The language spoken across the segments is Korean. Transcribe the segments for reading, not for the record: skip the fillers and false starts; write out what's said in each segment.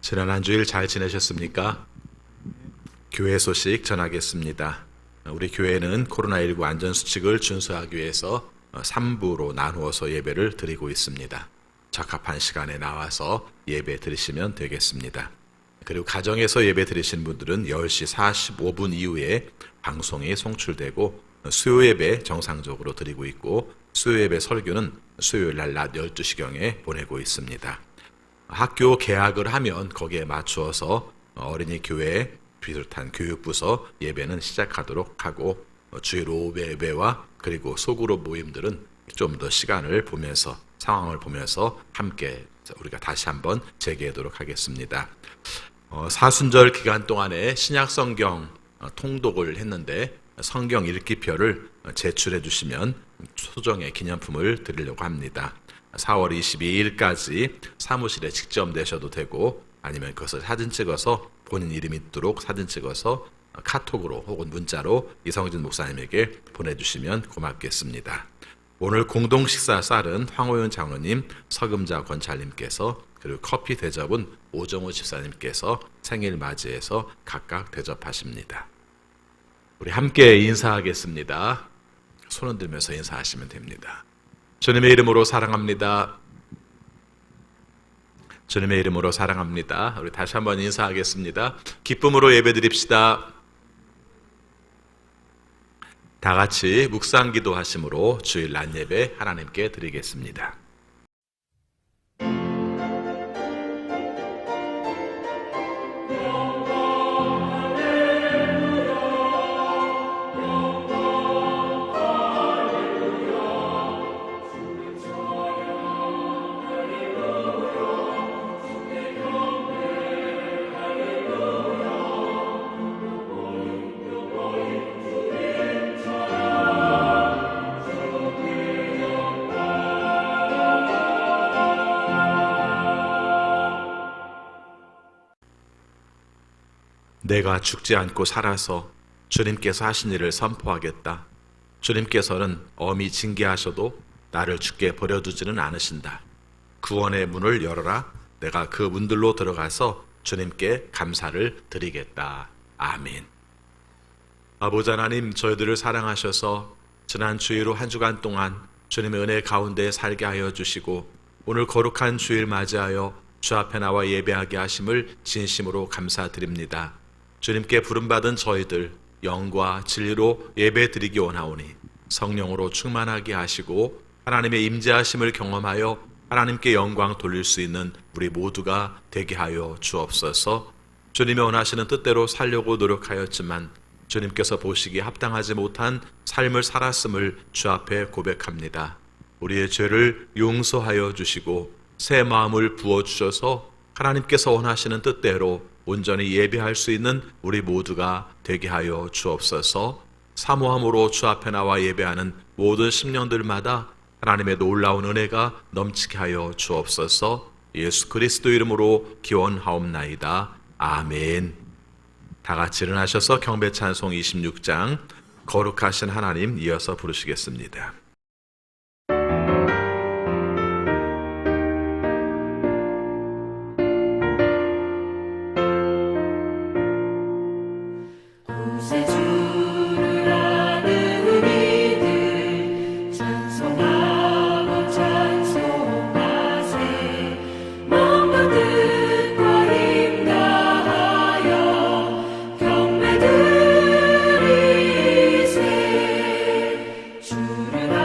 지난 한 주일 잘 지내셨습니까? 교회 소식 전하겠습니다. 우리 교회는 코로나19 안전수칙을 준수하기 위해서 3부로 나누어서 예배를 드리고 있습니다. 적합한 시간에 나와서 예배 드리시면 되겠습니다. 그리고 가정에서 예배 드리신 분들은 10시 45분 이후에 방송이 송출되고 수요 예배 정상적으로 드리고 있고 수요 예배 설교는 수요일 날 낮 12시경에 보내고 있습니다. 학교 개학을 하면 거기에 맞추어서 어린이 교회 비슷한 교육부서 예배는 시작하도록 하고 주일 오후 예배와 그리고 소그룹 모임들은 좀 더 시간을 보면서 상황을 보면서 함께 우리가 다시 한번 재개하도록 하겠습니다. 사순절 기간 동안에 신약 성경 통독을 했는데 성경 읽기표를 제출해 주시면 소정의 기념품을 드리려고 합니다. 4월 22일까지 사무실에 직접 내셔도 되고 아니면 그것을 사진 찍어서 본인 이름 있도록 사진 찍어서 카톡으로 혹은 문자로 이성진 목사님에게 보내주시면 고맙겠습니다. 오늘 공동 식사 쌀은 황호윤 장로님, 서금자 권찰님께서 그리고 커피 대접은 오정우 집사님께서 생일 맞이해서 각각 대접하십니다. 우리 함께 인사하겠습니다. 손을 들면서 인사하시면 됩니다. 주님의 이름으로 사랑합니다. 주님의 이름으로 사랑합니다. 우리 다시 한번 인사하겠습니다. 기쁨으로 예배드립시다. 다 같이 묵상기도 하심으로 주일 낮 예배 하나님께 드리겠습니다. 내가 죽지 않고 살아서 주님께서 하신 일을 선포하겠다. 주님께서는 엄히 징계하셔도 나를 죽게 버려두지는 않으신다. 구원의 문을 열어라. 내가 그 문들로 들어가서 주님께 감사를 드리겠다. 아멘. 아버지 하나님, 저희들을 사랑하셔서 지난 주일로 한 주간 동안 주님의 은혜 가운데 살게 하여 주시고 오늘 거룩한 주일 맞이하여 주 앞에 나와 예배하게 하심을 진심으로 감사드립니다. 주님께 부름받은 저희들 영과 진리로 예배드리기 원하오니 성령으로 충만하게 하시고 하나님의 임재하심을 경험하여 하나님께 영광 돌릴 수 있는 우리 모두가 되게 하여 주옵소서. 주님이 원하시는 뜻대로 살려고 노력하였지만 주님께서 보시기에 합당하지 못한 삶을 살았음을 주 앞에 고백합니다. 우리의 죄를 용서하여 주시고 새 마음을 부어주셔서 하나님께서 원하시는 뜻대로 온전히 예배할 수 있는 우리 모두가 되게 하여 주옵소서. 사모함으로 주 앞에 나와 예배하는 모든 심령들마다 하나님의 놀라운 은혜가 넘치게 하여 주옵소서. 예수 그리스도 이름으로 기원하옵나이다. 아멘. 다 같이 일어나셔서 경배 찬송 26장 거룩하신 하나님 이어서 부르시겠습니다. 주를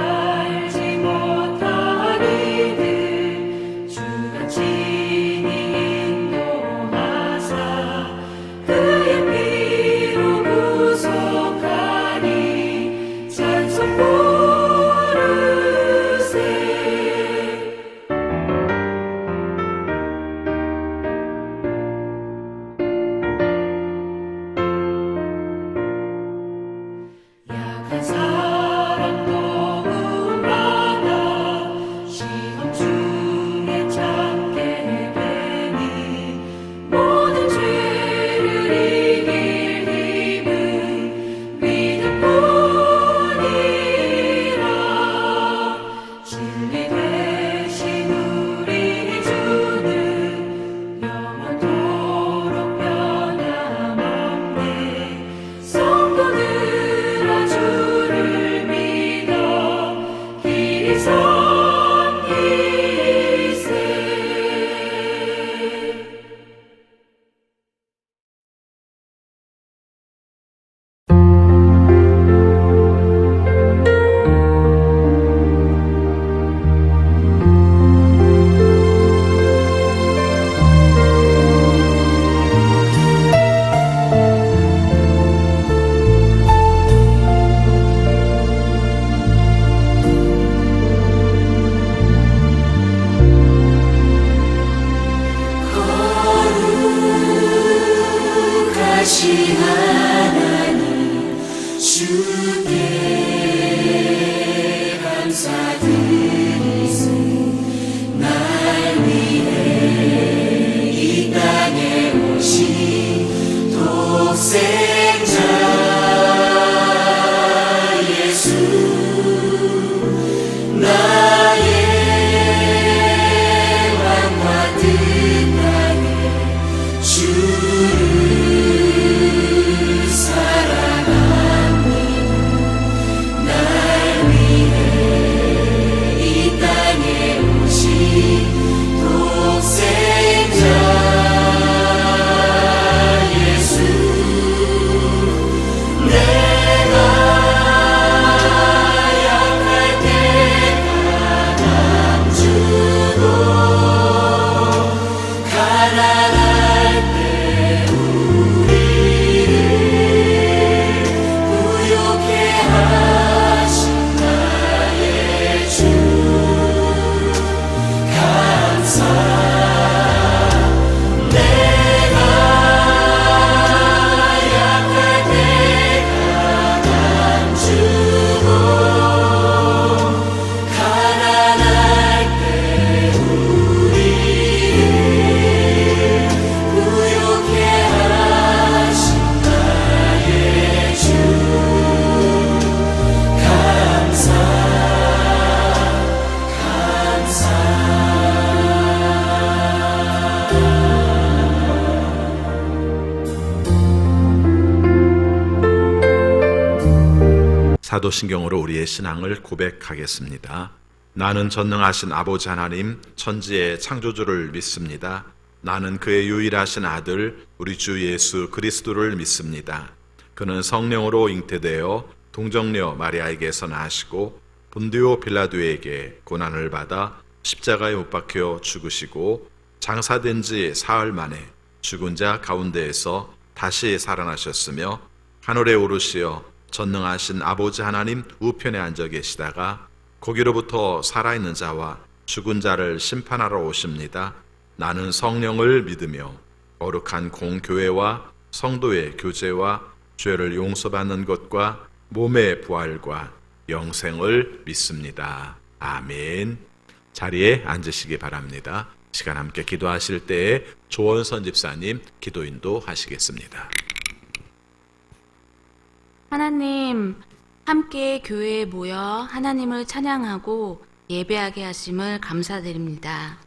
사도신경으로 우리의 신앙을 고백하겠습니다. 나는 전능하신 아버지 하나님 천지의 창조주를 믿습니다. 나는 그의 유일하신 아들 우리 주 예수 그리스도를 믿습니다. 그는 성령으로 잉태되어 동정녀 마리아에게서 나시고 본디오 빌라도에게 고난을 받아 십자가에 못 박혀 죽으시고 장사된 지 사흘 만에 죽은 자 가운데에서 다시 살아나셨으며 하늘에 오르시어 전능하신 아버지 하나님 우편에 앉아 계시다가 거기로부터 살아있는 자와 죽은 자를 심판하러 오십니다. 나는 성령을 믿으며 거룩한 공교회와 성도의 교제와 죄를 용서받는 것과 몸의 부활과 영생을 믿습니다. 아멘. 자리에 앉으시기 바랍니다. 시간 함께 기도하실 때에 조원선 집사님 기도 인도하시겠습니다. 하나님, 함께 교회에 모여 하나님을 찬양하고 예배하게 하심을 감사드립니다.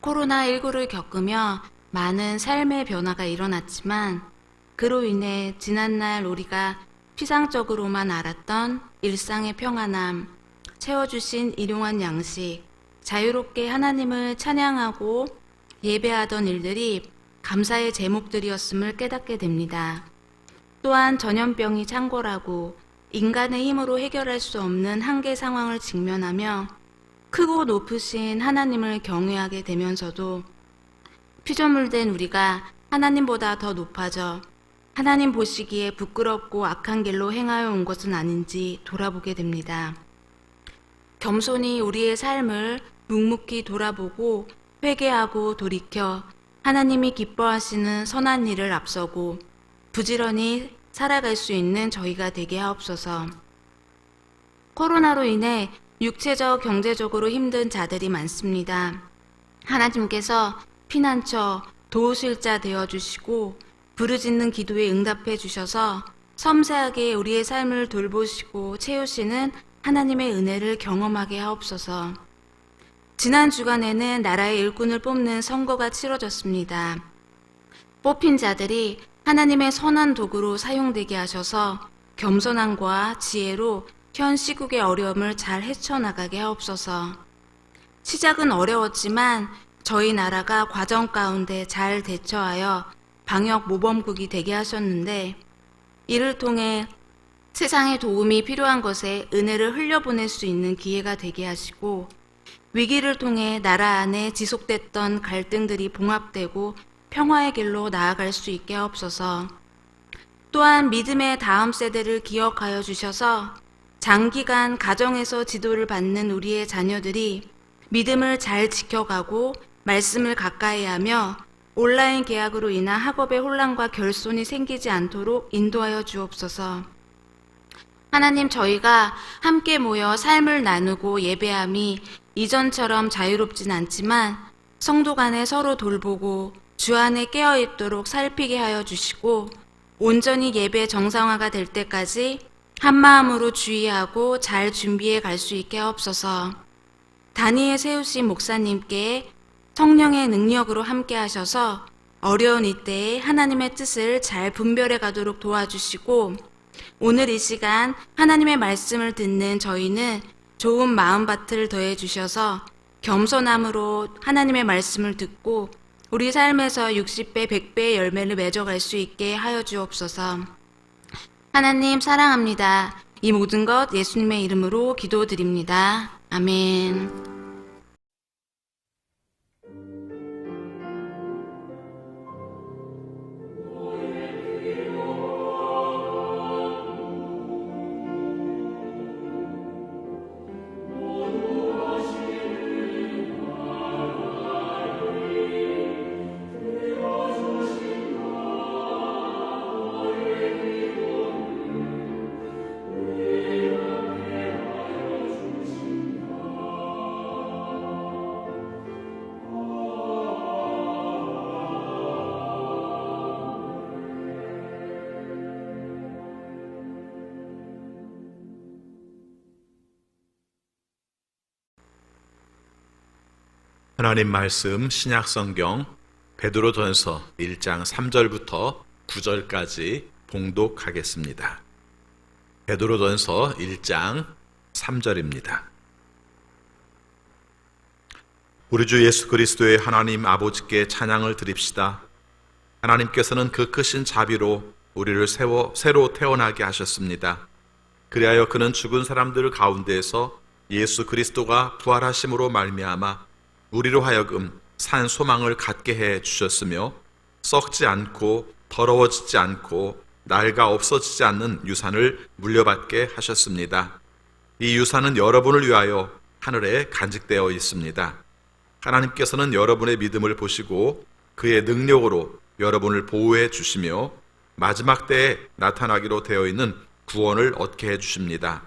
코로나19를 겪으며 많은 삶의 변화가 일어났지만 그로 인해 지난날 우리가 피상적으로만 알았던 일상의 평안함, 채워주신 일용한 양식, 자유롭게 하나님을 찬양하고 예배하던 일들이 감사의 제목들이었음을 깨닫게 됩니다. 또한 전염병이 창궐하고 인간의 힘으로 해결할 수 없는 한계 상황을 직면하며 크고 높으신 하나님을 경외하게 되면서도 피조물된 우리가 하나님보다 더 높아져 하나님 보시기에 부끄럽고 악한 길로 행하여 온 것은 아닌지 돌아보게 됩니다. 겸손히 우리의 삶을 묵묵히 돌아보고 회개하고 돌이켜 하나님이 기뻐하시는 선한 일을 앞서고 부지런히 살아갈 수 있는 저희가 되게 하옵소서. 코로나로 인해 육체적, 경제적으로 힘든 자들이 많습니다. 하나님께서 피난처, 도우실 자 되어주시고 부르짖는 기도에 응답해 주셔서 섬세하게 우리의 삶을 돌보시고 채우시는 하나님의 은혜를 경험하게 하옵소서. 지난 주간에는 나라의 일꾼을 뽑는 선거가 치러졌습니다. 뽑힌 자들이 하나님의 선한 도구로 사용되게 하셔서 겸손함과 지혜로 현 시국의 어려움을 잘 헤쳐나가게 하옵소서. 시작은 어려웠지만 저희 나라가 과정 가운데 잘 대처하여 방역 모범국이 되게 하셨는데 이를 통해 세상에 도움이 필요한 것에 은혜를 흘려보낼 수 있는 기회가 되게 하시고 위기를 통해 나라 안에 지속됐던 갈등들이 봉합되고 평화의 길로 나아갈 수 있게 하옵소서. 또한 믿음의 다음 세대를 기억하여 주셔서 장기간 가정에서 지도를 받는 우리의 자녀들이 믿음을 잘 지켜가고 말씀을 가까이 하며 온라인 계약으로 인한 학업의 혼란과 결손이 생기지 않도록 인도하여 주옵소서. 하나님, 저희가 함께 모여 삶을 나누고 예배함이 이전처럼 자유롭진 않지만 성도 간에 서로 돌보고 주 안에 깨어있도록 살피게 하여 주시고 온전히 예배 정상화가 될 때까지 한마음으로 주의하고 잘 준비해 갈 수 있게 하옵소서. 단위에 세우신 목사님께 성령의 능력으로 함께 하셔서 어려운 이때에 하나님의 뜻을 잘 분별해 가도록 도와주시고 오늘 이 시간 하나님의 말씀을 듣는 저희는 좋은 마음밭을 더해 주셔서 겸손함으로 하나님의 말씀을 듣고 우리 삶에서 60배, 100배의 열매를 맺어갈 수 있게 하여 주옵소서. 하나님 사랑합니다. 이 모든 것 예수님의 이름으로 기도드립니다. 아멘. 하나님 말씀 신약성경 베드로전서 1장 3절부터 9절까지 봉독하겠습니다. 베드로전서 1장 3절입니다. 우리 주 예수 그리스도의 하나님 아버지께 찬양을 드립시다. 하나님께서는 그 크신 자비로 우리를 새로 태어나게 하셨습니다. 그리하여 그는 죽은 사람들 가운데에서 예수 그리스도가 부활하심으로 말미암아 우리로 하여금 산 소망을 갖게 해 주셨으며 썩지 않고 더러워지지 않고 낡아 없어지지 않는 유산을 물려받게 하셨습니다. 이 유산은 여러분을 위하여 하늘에 간직되어 있습니다. 하나님께서는 여러분의 믿음을 보시고 그의 능력으로 여러분을 보호해 주시며 마지막 때에 나타나기로 되어 있는 구원을 얻게 해 주십니다.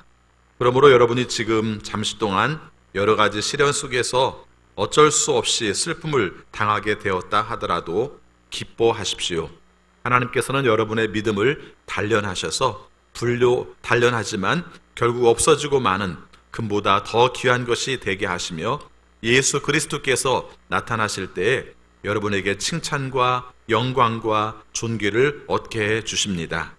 그러므로 여러분이 지금 잠시 동안 여러 가지 시련 속에서 어쩔 수 없이 슬픔을 당하게 되었다 하더라도 기뻐하십시오. 하나님께서는 여러분의 믿음을 단련하셔서 단련하지만 결국 없어지고 마는 금보다 더 귀한 것이 되게 하시며 예수 그리스도께서 나타나실 때에 여러분에게 칭찬과 영광과 존귀를 얻게 해 주십니다.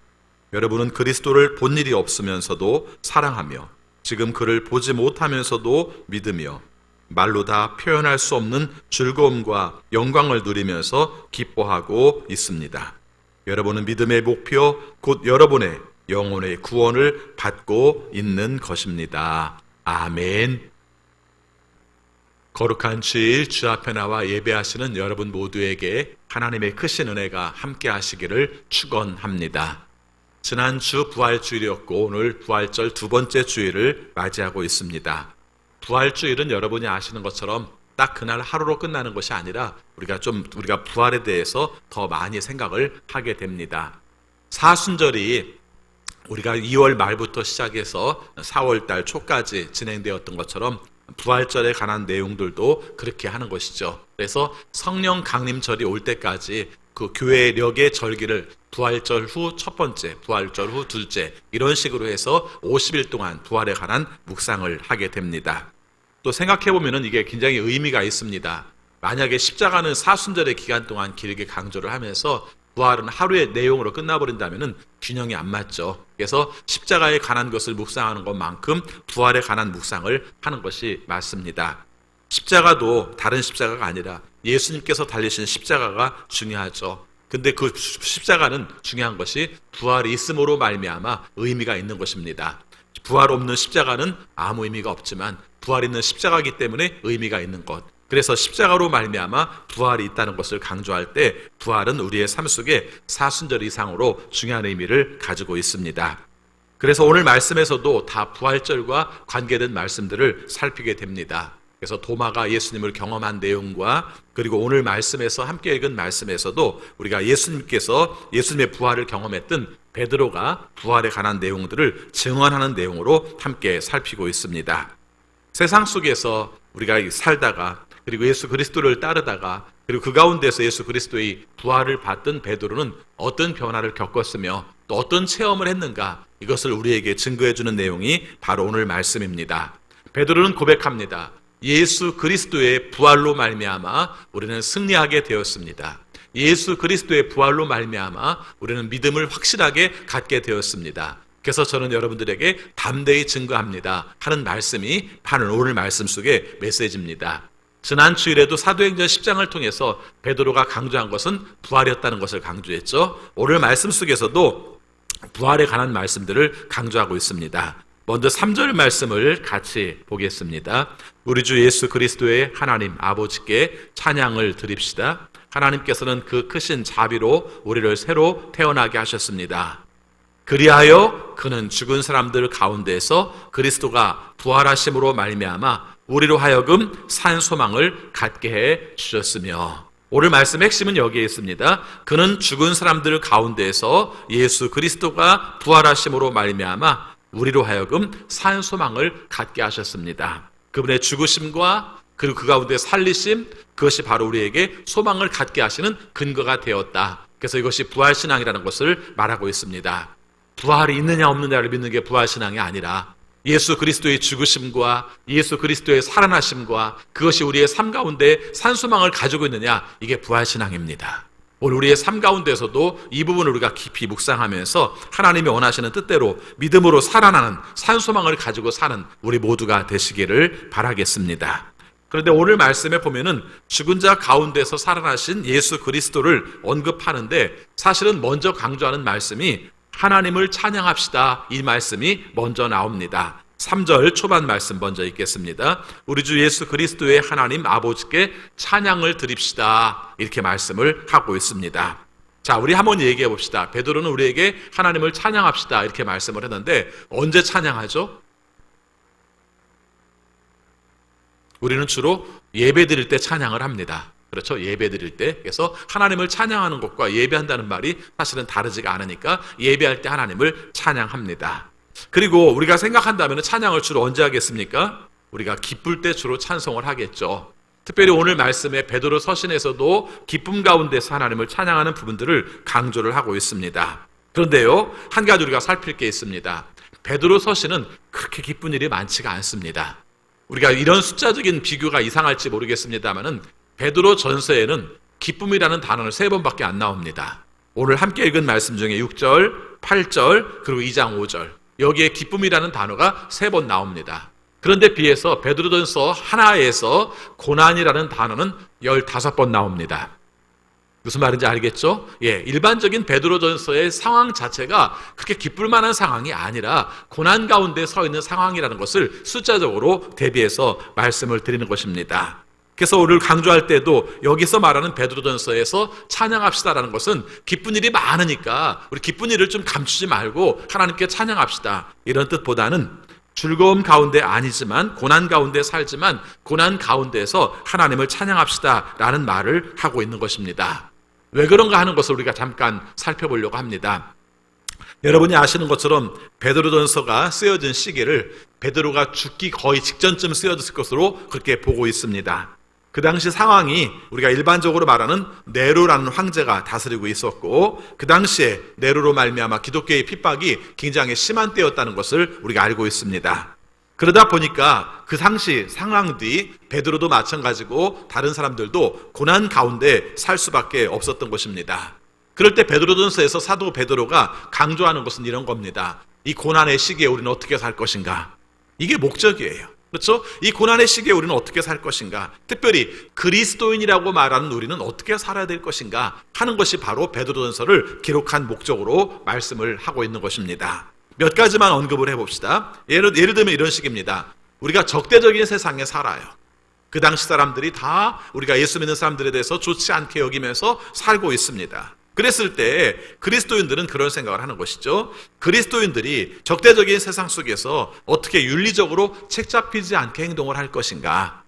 여러분은 그리스도를 본 일이 없으면서도 사랑하며 지금 그를 보지 못하면서도 믿으며 말로 다 표현할 수 없는 즐거움과 영광을 누리면서 기뻐하고 있습니다. 여러분은 믿음의 목표, 곧 여러분의 영혼의 구원을 받고 있는 것입니다. 아멘. 거룩한 주일 주 앞에 나와 예배하시는 여러분 모두에게 하나님의 크신 은혜가 함께 하시기를 축원합니다. 지난주 부활주일이었고 오늘 부활절 두 번째 주일을 맞이하고 있습니다. 부활주일은 여러분이 아시는 것처럼 딱 그날 하루로 끝나는 것이 아니라 우리가 부활에 대해서 더 많이 생각을 하게 됩니다. 사순절이 우리가 2월 말부터 시작해서 4월 달 초까지 진행되었던 것처럼 부활절에 관한 내용들도 그렇게 하는 것이죠. 그래서 성령 강림절이 올 때까지 그 교회력의 절기를 부활절 후 첫 번째, 부활절 후 둘째 이런 식으로 해서 50일 동안 부활에 관한 묵상을 하게 됩니다. 또 생각해보면 이게 굉장히 의미가 있습니다. 만약에 십자가는 사순절의 기간 동안 길게 강조를 하면서 부활은 하루의 내용으로 끝나버린다면 균형이 안 맞죠. 그래서 십자가에 관한 것을 묵상하는 것만큼 부활에 관한 묵상을 하는 것이 맞습니다. 십자가도 다른 십자가가 아니라 예수님께서 달리신 십자가가 중요하죠. 근데 그 십자가는 중요한 것이 부활이 있음으로 말미암아 의미가 있는 것입니다. 부활 없는 십자가는 아무 의미가 없지만 부활 있는 십자가이기 때문에 의미가 있는 것. 그래서 십자가로 말미암아 부활이 있다는 것을 강조할 때 부활은 우리의 삶 속에 사순절 이상으로 중요한 의미를 가지고 있습니다. 그래서 오늘 말씀에서도 다 부활절과 관계된 말씀들을 살피게 됩니다. 그래서 도마가 예수님을 경험한 내용과 그리고 오늘 말씀에서 함께 읽은 말씀에서도 우리가 예수님의 부활을 경험했던 베드로가 부활에 관한 내용들을 증언하는 내용으로 함께 살피고 있습니다. 세상 속에서 우리가 살다가 그리고 예수 그리스도를 따르다가 그리고 그 가운데서 예수 그리스도의 부활을 받던 베드로는 어떤 변화를 겪었으며 또 어떤 체험을 했는가 이것을 우리에게 증거해주는 내용이 바로 오늘 말씀입니다. 베드로는 고백합니다. 예수 그리스도의 부활로 말미암아 우리는 승리하게 되었습니다. 예수 그리스도의 부활로 말미암아 우리는 믿음을 확실하게 갖게 되었습니다. 그래서 저는 여러분들에게 담대히 증거합니다 하는 말씀이 바로 오늘 말씀 속의 메시지입니다. 지난 주일에도 사도행전 10장을 통해서 베드로가 강조한 것은 부활이었다는 것을 강조했죠. 오늘 말씀 속에서도 부활에 관한 말씀들을 강조하고 있습니다. 먼저 3절 말씀을 같이 보겠습니다. 우리 주 예수 그리스도의 하나님 아버지께 찬양을 드립시다. 하나님께서는 그 크신 자비로 우리를 새로 태어나게 하셨습니다. 그리하여 그는 죽은 사람들 가운데서 그리스도가 부활하심으로 말미암아 우리로 하여금 산 소망을 갖게 해 주셨으며 오늘 말씀 핵심은 여기에 있습니다. 그는 죽은 사람들 가운데서 예수 그리스도가 부활하심으로 말미암아 우리로 하여금 산 소망을 갖게 하셨습니다. 그분의 죽으심과 그리고 그 가운데 살리심 그것이 바로 우리에게 소망을 갖게 하시는 근거가 되었다. 그래서 이것이 부활신앙이라는 것을 말하고 있습니다. 부활이 있느냐 없느냐를 믿는 게 부활신앙이 아니라 예수 그리스도의 죽으심과 예수 그리스도의 살아나심과 그것이 우리의 삶 가운데 산소망을 가지고 있느냐 이게 부활신앙입니다. 오늘 우리의 삶 가운데서도 이 부분을 우리가 깊이 묵상하면서 하나님이 원하시는 뜻대로 믿음으로 살아나는 산소망을 가지고 사는 우리 모두가 되시기를 바라겠습니다. 그런데 오늘 말씀에 보면은 죽은 자 가운데서 살아나신 예수 그리스도를 언급하는데 사실은 먼저 강조하는 말씀이 하나님을 찬양합시다, 이 말씀이 먼저 나옵니다. 3절 초반 말씀 먼저 읽겠습니다. 우리 주 예수 그리스도의 하나님 아버지께 찬양을 드립시다, 이렇게 말씀을 하고 있습니다. 자, 우리 한번 얘기해 봅시다. 베드로는 우리에게 하나님을 찬양합시다 이렇게 말씀을 했는데 언제 찬양하죠? 우리는 주로 예배 드릴 때 찬양을 합니다. 그렇죠? 예배 드릴 때. 그래서 하나님을 찬양하는 것과 예배한다는 말이 사실은 다르지가 않으니까 예배할 때 하나님을 찬양합니다. 그리고 우리가 생각한다면 찬양을 주로 언제 하겠습니까? 우리가 기쁠 때 주로 찬송을 하겠죠. 특별히 오늘 말씀에 베드로 서신에서도 기쁨 가운데서 하나님을 찬양하는 부분들을 강조를 하고 있습니다. 그런데요, 한 가지 우리가 살필 게 있습니다. 베드로 서신은 그렇게 기쁜 일이 많지가 않습니다. 우리가 이런 숫자적인 비교가 이상할지 모르겠습니다만은 베드로 전서에는 기쁨이라는 단어는 3번밖에 안 나옵니다. 오늘 함께 읽은 말씀 중에 6절, 8절, 그리고 2장 5절, 여기에 기쁨이라는 단어가 3번 나옵니다. 그런데 비해서 베드로전서 하나에서 고난이라는 단어는 15번 나옵니다. 무슨 말인지 알겠죠? 일반적인 베드로전서의 상황 자체가 그렇게 기쁠 만한 상황이 아니라 고난 가운데 서 있는 상황이라는 것을 숫자적으로 대비해서 말씀을 드리는 것입니다. 그래서 오늘 강조할 때도 여기서 말하는 베드로전서에서 찬양합시다라는 것은 기쁜 일이 많으니까 우리 기쁜 일을 좀 감추지 말고 하나님께 찬양합시다, 이런 뜻보다는 즐거움 가운데 아니지만 고난 가운데 살지만 고난 가운데에서 하나님을 찬양합시다라는 말을 하고 있는 것입니다. 왜 그런가 하는 것을 우리가 잠깐 살펴보려고 합니다. 여러분이 아시는 것처럼 베드로전서가 쓰여진 시기를 베드로가 죽기 거의 직전쯤 쓰여졌을 것으로 그렇게 보고 있습니다. 그 당시 상황이 우리가 일반적으로 말하는 네로라는 황제가 다스리고 있었고, 그 당시에 네로로 말미암아 기독교의 핍박이 굉장히 심한 때였다는 것을 우리가 알고 있습니다. 그러다 보니까 그 당시 상황 뒤 베드로도 마찬가지고 다른 사람들도 고난 가운데 살 수밖에 없었던 것입니다. 그럴 때 베드로전서에서 사도 베드로가 강조하는 것은 이런 겁니다. 이 고난의 시기에 우리는 어떻게 살 것인가? 이게 목적이에요. 그렇죠? 이 고난의 시기에 우리는 어떻게 살 것인가? 특별히 그리스도인이라고 말하는 우리는 어떻게 살아야 될 것인가 하는 것이 바로 베드로전서를 기록한 목적으로 말씀을 하고 있는 것입니다. 몇 가지만 언급을 해봅시다. 예를 들면 이런 식입니다. 우리가 적대적인 세상에 살아요. 그 당시 사람들이 다 우리가 예수 믿는 사람들에 대해서 좋지 않게 여기면서 살고 있습니다. 그랬을 때 그리스도인들은 그런 생각을 하는 것이죠. 그리스도인들이 적대적인 세상 속에서 어떻게 윤리적으로 책 잡히지 않게 행동을 할 것인가.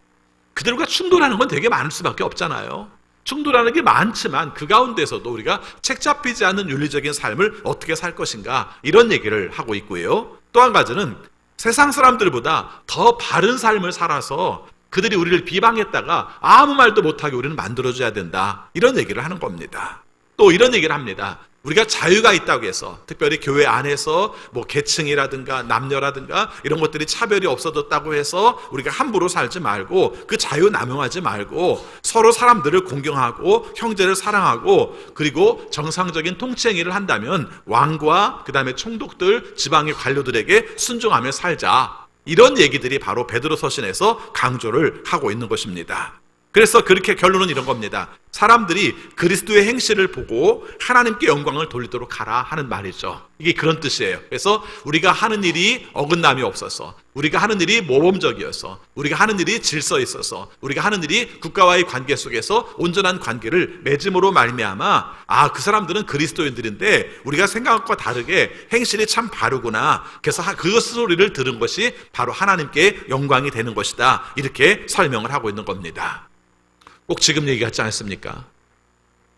그들과 충돌하는 건 되게 많을 수밖에 없잖아요. 충돌하는 게 많지만 그 가운데서도 우리가 책 잡히지 않는 윤리적인 삶을 어떻게 살 것인가, 이런 얘기를 하고 있고요. 또 한 가지는 세상 사람들보다 더 바른 삶을 살아서 그들이 우리를 비방했다가 아무 말도 못하게 우리는 만들어줘야 된다, 이런 얘기를 하는 겁니다. 또 이런 얘기를 합니다. 우리가 자유가 있다고 해서 특별히 교회 안에서 뭐 계층이라든가 남녀라든가 이런 것들이 차별이 없어졌다고 해서 우리가 함부로 살지 말고 그 자유 남용하지 말고 서로 사람들을 공경하고 형제를 사랑하고 그리고 정상적인 통치 행위를 한다면 왕과 그 다음에 총독들, 지방의 관료들에게 순종하며 살자, 이런 얘기들이 바로 베드로 서신에서 강조를 하고 있는 것입니다. 그래서 그렇게 결론은 이런 겁니다. 사람들이 그리스도의 행실을 보고 하나님께 영광을 돌리도록 하라 하는 말이죠. 이게 그런 뜻이에요. 그래서 우리가 하는 일이 어긋남이 없어서, 우리가 하는 일이 모범적이어서, 우리가 하는 일이 질서 있어서, 우리가 하는 일이 국가와의 관계 속에서 온전한 관계를 맺음으로 말미암아 그 사람들은 그리스도인들인데 우리가 생각한 것과 다르게 행실이 참 바르구나, 그래서 그 소리를 들은 것이 바로 하나님께 영광이 되는 것이다, 이렇게 설명을 하고 있는 겁니다. 꼭 지금 얘기 같지 않습니까?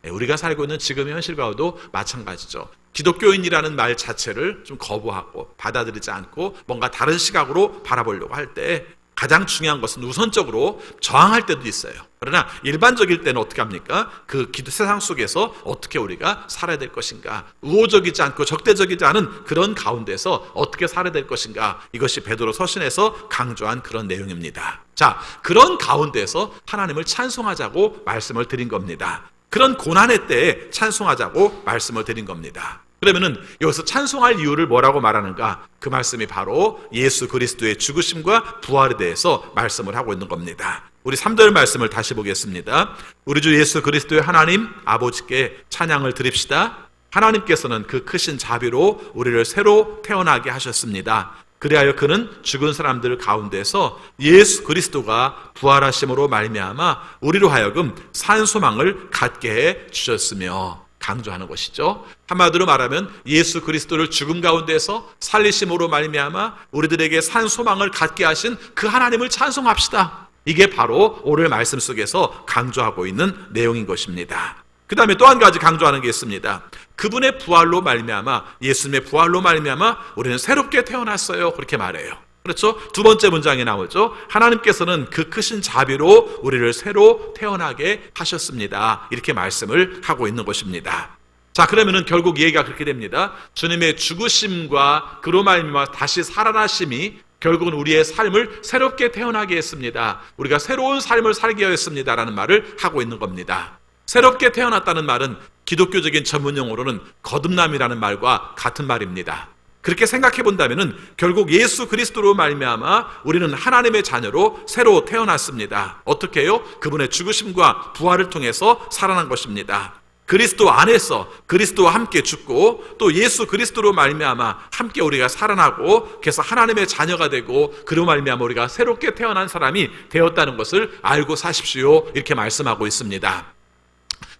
우리가 살고 있는 지금의 현실과도 마찬가지죠. 기독교인이라는 말 자체를 좀 거부하고 받아들이지 않고 뭔가 다른 시각으로 바라보려고 할 때 가장 중요한 것은 우선적으로 저항할 때도 있어요. 그러나 일반적일 때는 어떻게 합니까? 그 세상 속에서 어떻게 우리가 살아야 될 것인가, 우호적이지 않고 적대적이지 않은 그런 가운데서 어떻게 살아야 될 것인가, 이것이 베드로 서신에서 강조한 그런 내용입니다. 자, 그런 가운데서 하나님을 찬송하자고 말씀을 드린 겁니다. 그런 고난의 때에 찬송하자고 말씀을 드린 겁니다. 그러면은 여기서 찬송할 이유를 뭐라고 말하는가? 그 말씀이 바로 예수 그리스도의 죽으심과 부활에 대해서 말씀을 하고 있는 겁니다. 우리 3절 말씀을 다시 보겠습니다. 우리 주 예수 그리스도의 하나님 아버지께 찬양을 드립시다. 하나님께서는 그 크신 자비로 우리를 새로 태어나게 하셨습니다. 그리하여 그는 죽은 사람들 가운데서 예수 그리스도가 부활하심으로 말미암아 우리로 하여금 산 소망을 갖게 해 주셨으며, 강조하는 것이죠. 한마디로 말하면 예수 그리스도를 죽음 가운데서 살리심으로 말미암아 우리들에게 산 소망을 갖게 하신 그 하나님을 찬송합시다. 이게 바로 오늘 말씀 속에서 강조하고 있는 내용인 것입니다. 그 다음에 또 한 가지 강조하는 게 있습니다. 그분의 부활로 말미암아, 예수님의 부활로 말미암아 우리는 새롭게 태어났어요. 그렇게 말해요. 그렇죠? 두 번째 문장에 나오죠. 하나님께서는 그 크신 자비로 우리를 새로 태어나게 하셨습니다. 이렇게 말씀을 하고 있는 것입니다. 자, 그러면은 결국 얘기가 그렇게 됩니다. 주님의 죽으심과 그로 말미암아 다시 살아나심이 결국은 우리의 삶을 새롭게 태어나게 했습니다. 우리가 새로운 삶을 살게 하였습니다라는 말을 하고 있는 겁니다. 새롭게 태어났다는 말은 기독교적인 전문 용어로는 거듭남이라는 말과 같은 말입니다. 그렇게 생각해 본다면은 결국 예수 그리스도로 말미암아 우리는 하나님의 자녀로 새로 태어났습니다. 어떻게 해요? 그분의 죽으심과 부활을 통해서 살아난 것입니다. 그리스도 안에서 그리스도와 함께 죽고 또 예수 그리스도로 말미암아 함께 우리가 살아나고 그래서 하나님의 자녀가 되고 그로 말미암아 우리가 새롭게 태어난 사람이 되었다는 것을 알고 사십시오. 이렇게 말씀하고 있습니다.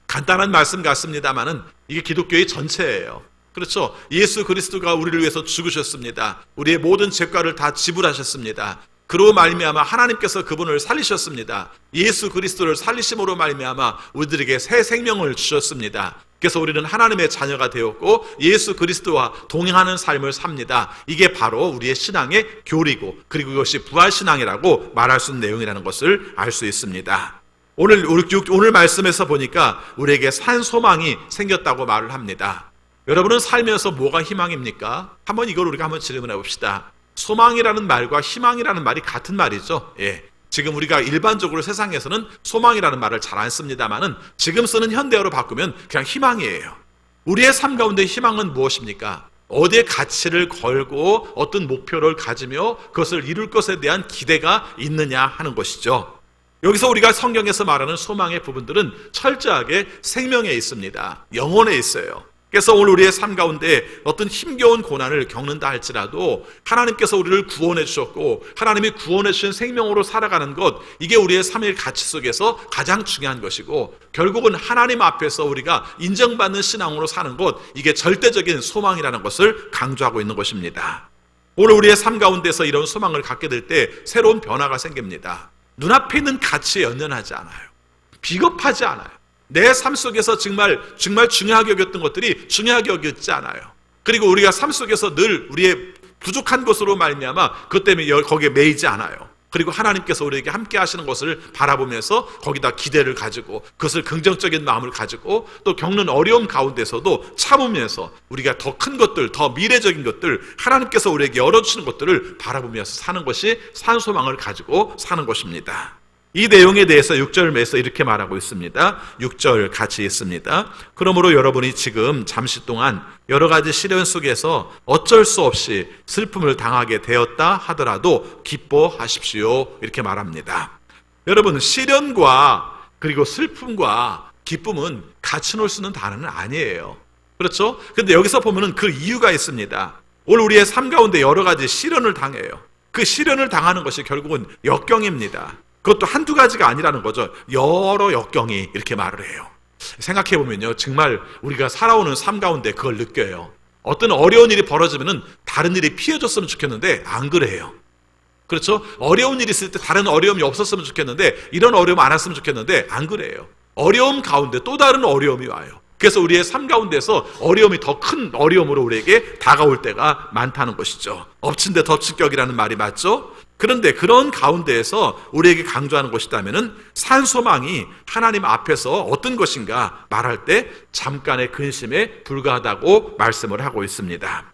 간단한 말씀 같습니다만은 이게 기독교의 전체예요. 그렇죠? 예수 그리스도가 우리를 위해서 죽으셨습니다. 우리의 모든 죄과를 다 지불하셨습니다. 그로 말미암아 하나님께서 그분을 살리셨습니다. 예수 그리스도를 살리심으로 말미암아 우리들에게 새 생명을 주셨습니다. 그래서 우리는 하나님의 자녀가 되었고 예수 그리스도와 동행하는 삶을 삽니다. 이게 바로 우리의 신앙의 교리고 그리고 이것이 부활신앙이라고 말할 수 있는 내용이라는 것을 알 수 있습니다. 오늘 말씀에서 보니까 우리에게 산 소망이 생겼다고 말을 합니다. 여러분은 살면서 뭐가 희망입니까? 한번 이걸 우리가 한번 질문해 봅시다. 소망이라는 말과 희망이라는 말이 같은 말이죠. 예. 지금 우리가 일반적으로 세상에서는 소망이라는 말을 잘 안 씁니다만은 지금 쓰는 현대어로 바꾸면 그냥 희망이에요. 우리의 삶 가운데 희망은 무엇입니까? 어디에 가치를 걸고 어떤 목표를 가지며 그것을 이룰 것에 대한 기대가 있느냐 하는 것이죠. 여기서 우리가 성경에서 말하는 소망의 부분들은 철저하게 생명에 있습니다. 영혼에 있어요. 그래서 오늘 우리의 삶 가운데 어떤 힘겨운 고난을 겪는다 할지라도 하나님께서 우리를 구원해 주셨고 하나님이 구원해 주신 생명으로 살아가는 것, 이게 우리의 삶의 가치 속에서 가장 중요한 것이고 결국은 하나님 앞에서 우리가 인정받는 신앙으로 사는 것, 이게 절대적인 소망이라는 것을 강조하고 있는 것입니다. 오늘 우리의 삶 가운데서 이런 소망을 갖게 될 때 새로운 변화가 생깁니다. 눈앞에 있는 가치에 연연하지 않아요. 비겁하지 않아요. 내 삶 속에서 정말 중요하게 여겼던 것들이 중요하게 여겼지 않아요. 그리고 우리가 삶 속에서 늘 우리의 부족한 것으로 말미암아 그것 때문에 거기에 매이지 않아요. 그리고 하나님께서 우리에게 함께 하시는 것을 바라보면서 거기다 기대를 가지고 그것을 긍정적인 마음을 가지고 또 겪는 어려움 가운데서도 참으면서 우리가 더 큰 것들, 더 미래적인 것들, 하나님께서 우리에게 열어주시는 것들을 바라보면서 사는 것이 산소망을 가지고 사는 것입니다. 이 내용에 대해서 6절에서 이렇게 말하고 있습니다. 6절 같이 읽습니다. 그러므로 여러분이 지금 잠시 동안 여러 가지 시련 속에서 어쩔 수 없이 슬픔을 당하게 되었다 하더라도 기뻐하십시오. 이렇게 말합니다. 여러분, 시련과 그리고 슬픔과 기쁨은 같이 놀 수 있는 단어는 아니에요. 그렇죠? 근데 여기서 보면은 그 이유가 있습니다. 오늘 우리의 삶 가운데 여러 가지 시련을 당해요. 그 시련을 당하는 것이 결국은 역경입니다. 그것도 한두 가지가 아니라는 거죠. 여러 역경이 이렇게 말을 해요. 생각해 보면요, 정말 우리가 살아오는 삶 가운데 그걸 느껴요. 어떤 어려운 일이 벌어지면은 다른 일이 피해줬으면 좋겠는데 안 그래요. 그렇죠? 어려운 일이 있을 때 다른 어려움이 없었으면 좋겠는데 이런 어려움 안 왔으면 좋겠는데 안 그래요. 어려움 가운데 또 다른 어려움이 와요. 그래서 우리의 삶 가운데서 어려움이 더 큰 어려움으로 우리에게 다가올 때가 많다는 것이죠. 엎친 데 덮친 격이라는 말이 맞죠? 그런데 그런 가운데에서 우리에게 강조하는 것이라면은 산소망이 하나님 앞에서 어떤 것인가 말할 때 잠깐의 근심에 불과하다고 말씀을 하고 있습니다.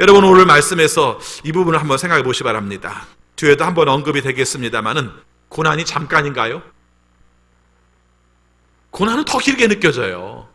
여러분, 오늘 말씀에서 이 부분을 한번 생각해 보시기 바랍니다. 뒤에도 한번 언급이 되겠습니다만은 고난이 잠깐인가요? 고난은 더 길게 느껴져요.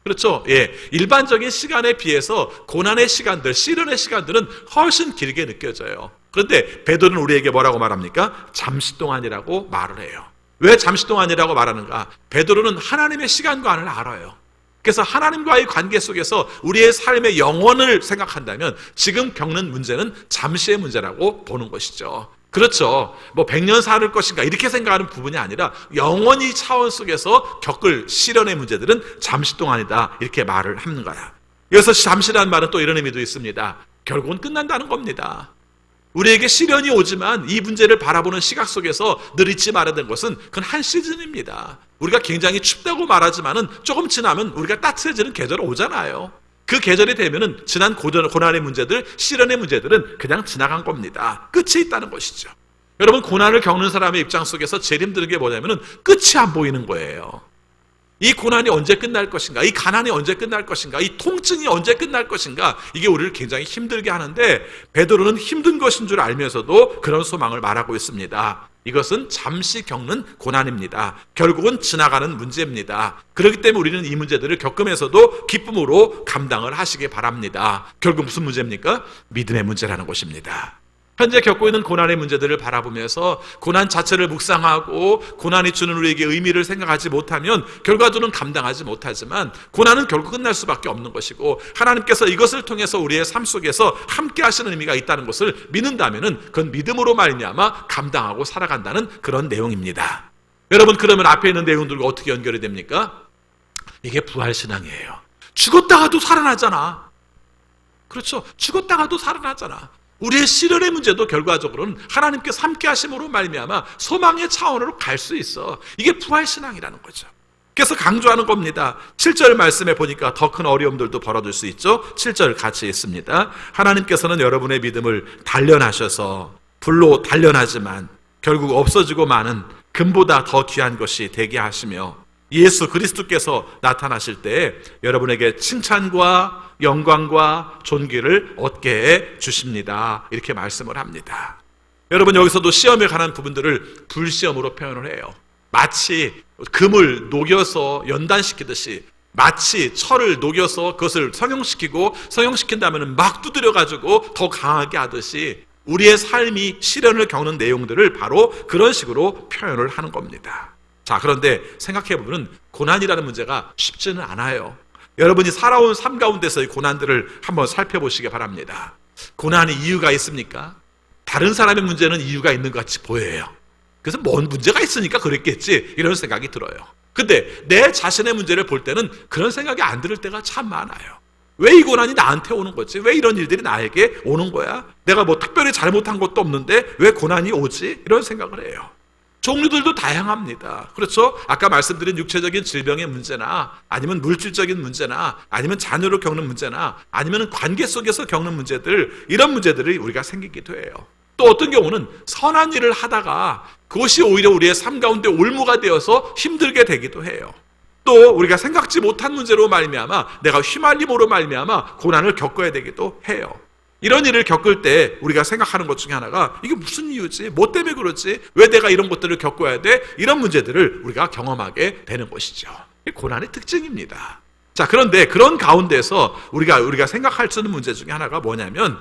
그렇죠? 예. 일반적인 시간에 비해서 고난의 시간들, 시련의 시간들은 훨씬 길게 느껴져요. 그런데 베드로는 우리에게 뭐라고 말합니까? 잠시 동안이라고 말을 해요. 왜 잠시 동안이라고 말하는가? 베드로는 하나님의 시간관을 알아요. 그래서 하나님과의 관계 속에서 우리의 삶의 영원을 생각한다면 지금 겪는 문제는 잠시의 문제라고 보는 것이죠. 그렇죠. 뭐 100년 살 것인가 이렇게 생각하는 부분이 아니라 영원히 차원 속에서 겪을 시련의 문제들은 잠시 동안이다 이렇게 말을 하는 거야. 여기서 잠시라는 말은 또 이런 의미도 있습니다. 결국은 끝난다는 겁니다. 우리에게 시련이 오지만 이 문제를 바라보는 시각 속에서 늘 잊지 말아야 되는 것은 그건 한 시즌입니다. 우리가 굉장히 춥다고 말하지만은 조금 지나면 우리가 따뜻해지는 계절이 오잖아요. 그 계절이 되면은 지난 고난의 문제들, 시련의 문제들은 그냥 지나간 겁니다. 끝이 있다는 것이죠. 여러분, 고난을 겪는 사람의 입장 속에서 제일 힘든 게 뭐냐면은 끝이 안 보이는 거예요. 이 고난이 언제 끝날 것인가? 이 가난이 언제 끝날 것인가? 이 통증이 언제 끝날 것인가? 이게 우리를 굉장히 힘들게 하는데 베드로는 힘든 것인 줄 알면서도 그런 소망을 말하고 있습니다. 이것은 잠시 겪는 고난입니다. 결국은 지나가는 문제입니다. 그렇기 때문에 우리는 이 문제들을 겪으면서도 기쁨으로 감당을 하시기 바랍니다. 결국 무슨 문제입니까? 믿음의 문제라는 것입니다. 현재 겪고 있는 고난의 문제들을 바라보면서 고난 자체를 묵상하고 고난이 주는 우리에게 의미를 생각하지 못하면 결과적으로는 감당하지 못하지만 고난은 결국 끝날 수밖에 없는 것이고 하나님께서 이것을 통해서 우리의 삶 속에서 함께 하시는 의미가 있다는 것을 믿는다면 그건 믿음으로 말미암아 감당하고 살아간다는 그런 내용입니다. 여러분, 그러면 앞에 있는 내용들과 어떻게 연결이 됩니까? 이게 부활신앙이에요. 죽었다가도 살아나잖아. 그렇죠? 죽었다가도 살아나잖아. 우리의 시련의 문제도 결과적으로는 하나님께서 함께 하심으로 말미암아 소망의 차원으로 갈 수 있어. 이게 부활신앙이라는 거죠. 그래서 강조하는 겁니다. 7절 말씀에 보니까 더 큰 어려움들도 벌어질 수 있죠. 7절 같이 있습니다. 하나님께서는 여러분의 믿음을 단련하셔서 불로 단련하지만 결국 없어지고 마는 금보다 더 귀한 것이 되게 하시며 예수 그리스도께서 나타나실 때 여러분에게 칭찬과 영광과 존귀를 얻게 해 주십니다. 이렇게 말씀을 합니다. 여러분, 여기서도 시험에 관한 부분들을 불시험으로 표현을 해요. 마치 금을 녹여서 연단시키듯이 마치 철을 녹여서 그것을 성형시키고 성형시킨 다음에는 막 두드려가지고 더 강하게 하듯이 우리의 삶이 시련을 겪는 내용들을 바로 그런 식으로 표현을 하는 겁니다. 자, 그런데 생각해보면 고난이라는 문제가 쉽지는 않아요. 여러분이 살아온 삶 가운데서의 고난들을 한번 살펴보시기 바랍니다. 고난이 이유가 있습니까? 다른 사람의 문제는 이유가 있는 것 같이 보여요. 그래서 뭔 문제가 있으니까 그랬겠지 이런 생각이 들어요. 근데 내 자신의 문제를 볼 때는 그런 생각이 안 들 때가 참 많아요. 왜 이 고난이 나한테 오는 거지? 왜 이런 일들이 나에게 오는 거야? 내가 뭐 특별히 잘못한 것도 없는데 왜 고난이 오지? 이런 생각을 해요. 종류들도 다양합니다. 그렇죠? 아까 말씀드린 육체적인 질병의 문제나 아니면 물질적인 문제나 아니면 자녀로 겪는 문제나 아니면 관계 속에서 겪는 문제들, 이런 문제들이 우리가 생기기도 해요. 또 어떤 경우는 선한 일을 하다가 그것이 오히려 우리의 삶 가운데 올무가 되어서 힘들게 되기도 해요. 또 우리가 생각지 못한 문제로 말미암아 내가 휘말림으로 말미암아 고난을 겪어야 되기도 해요. 이런 일을 겪을 때 우리가 생각하는 것 중에 하나가 이게 무슨 이유지? 뭐 때문에 그렇지? 왜 내가 이런 것들을 겪어야 돼? 이런 문제들을 우리가 경험하게 되는 것이죠. 이게 고난의 특징입니다. 자, 그런데 그런 가운데서 우리가 생각할 수 있는 문제 중에 하나가 뭐냐면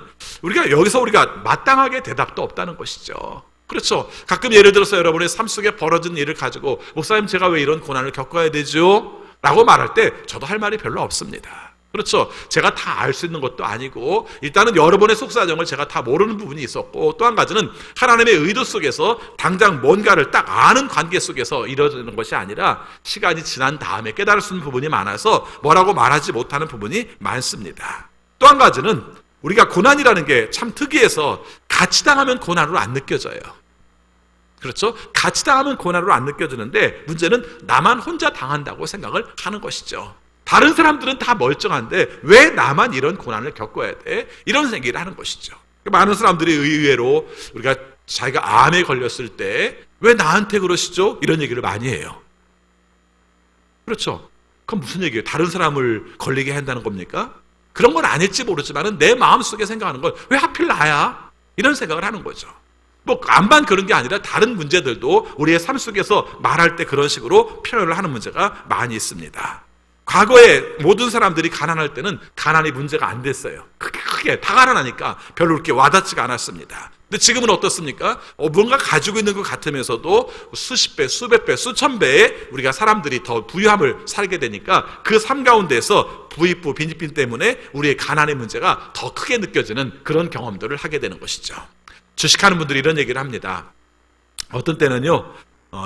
여기서 우리가 마땅하게 대답도 없다는 것이죠. 그렇죠. 가끔 예를 들어서 여러분의 삶 속에 벌어진 일을 가지고 목사님 제가 왜 이런 고난을 겪어야 되죠? 라고 말할 때 저도 할 말이 별로 없습니다. 그렇죠. 제가 다 알 수 있는 것도 아니고 일단은 여러분의 속사정을 제가 다 모르는 부분이 있었고 또 한 가지는 하나님의 의도 속에서 당장 뭔가를 딱 아는 관계 속에서 이루어지는 것이 아니라 시간이 지난 다음에 깨달을 수 있는 부분이 많아서 뭐라고 말하지 못하는 부분이 많습니다. 또 한 가지는 우리가 고난이라는 게 참 특이해서 같이 당하면 고난으로 안 느껴져요. 그렇죠? 같이 당하면 고난으로 안 느껴지는데 문제는 나만 혼자 당한다고 생각을 하는 것이죠. 다른 사람들은 다 멀쩡한데 왜 나만 이런 고난을 겪어야 돼? 이런 얘기를 하는 것이죠. 많은 사람들이 의외로 우리가 자기가 암에 걸렸을 때 왜 나한테 그러시죠? 이런 얘기를 많이 해요. 그렇죠? 그건 무슨 얘기예요? 다른 사람을 걸리게 한다는 겁니까? 그런 건 아닐지 모르지만 내 마음속에 생각하는 건 왜 하필 나야? 이런 생각을 하는 거죠. 뭐 암만 그런 게 아니라 다른 문제들도 우리의 삶 속에서 말할 때 그런 식으로 표현을 하는 문제가 많이 있습니다. 과거에 모든 사람들이 가난할 때는 가난이 문제가 안 됐어요. 크게 다 가난하니까 별로 그렇게 와닿지가 않았습니다. 근데 지금은 어떻습니까? 뭔가 가지고 있는 것 같으면서도 수십 배, 수백 배, 수천 배의 우리가 사람들이 더 부유함을 살게 되니까 그 삶 가운데서 부익부, 빈익빈 때문에 우리의 가난의 문제가 더 크게 느껴지는 그런 경험들을 하게 되는 것이죠. 주식하는 분들이 이런 얘기를 합니다. 어떤 때는요,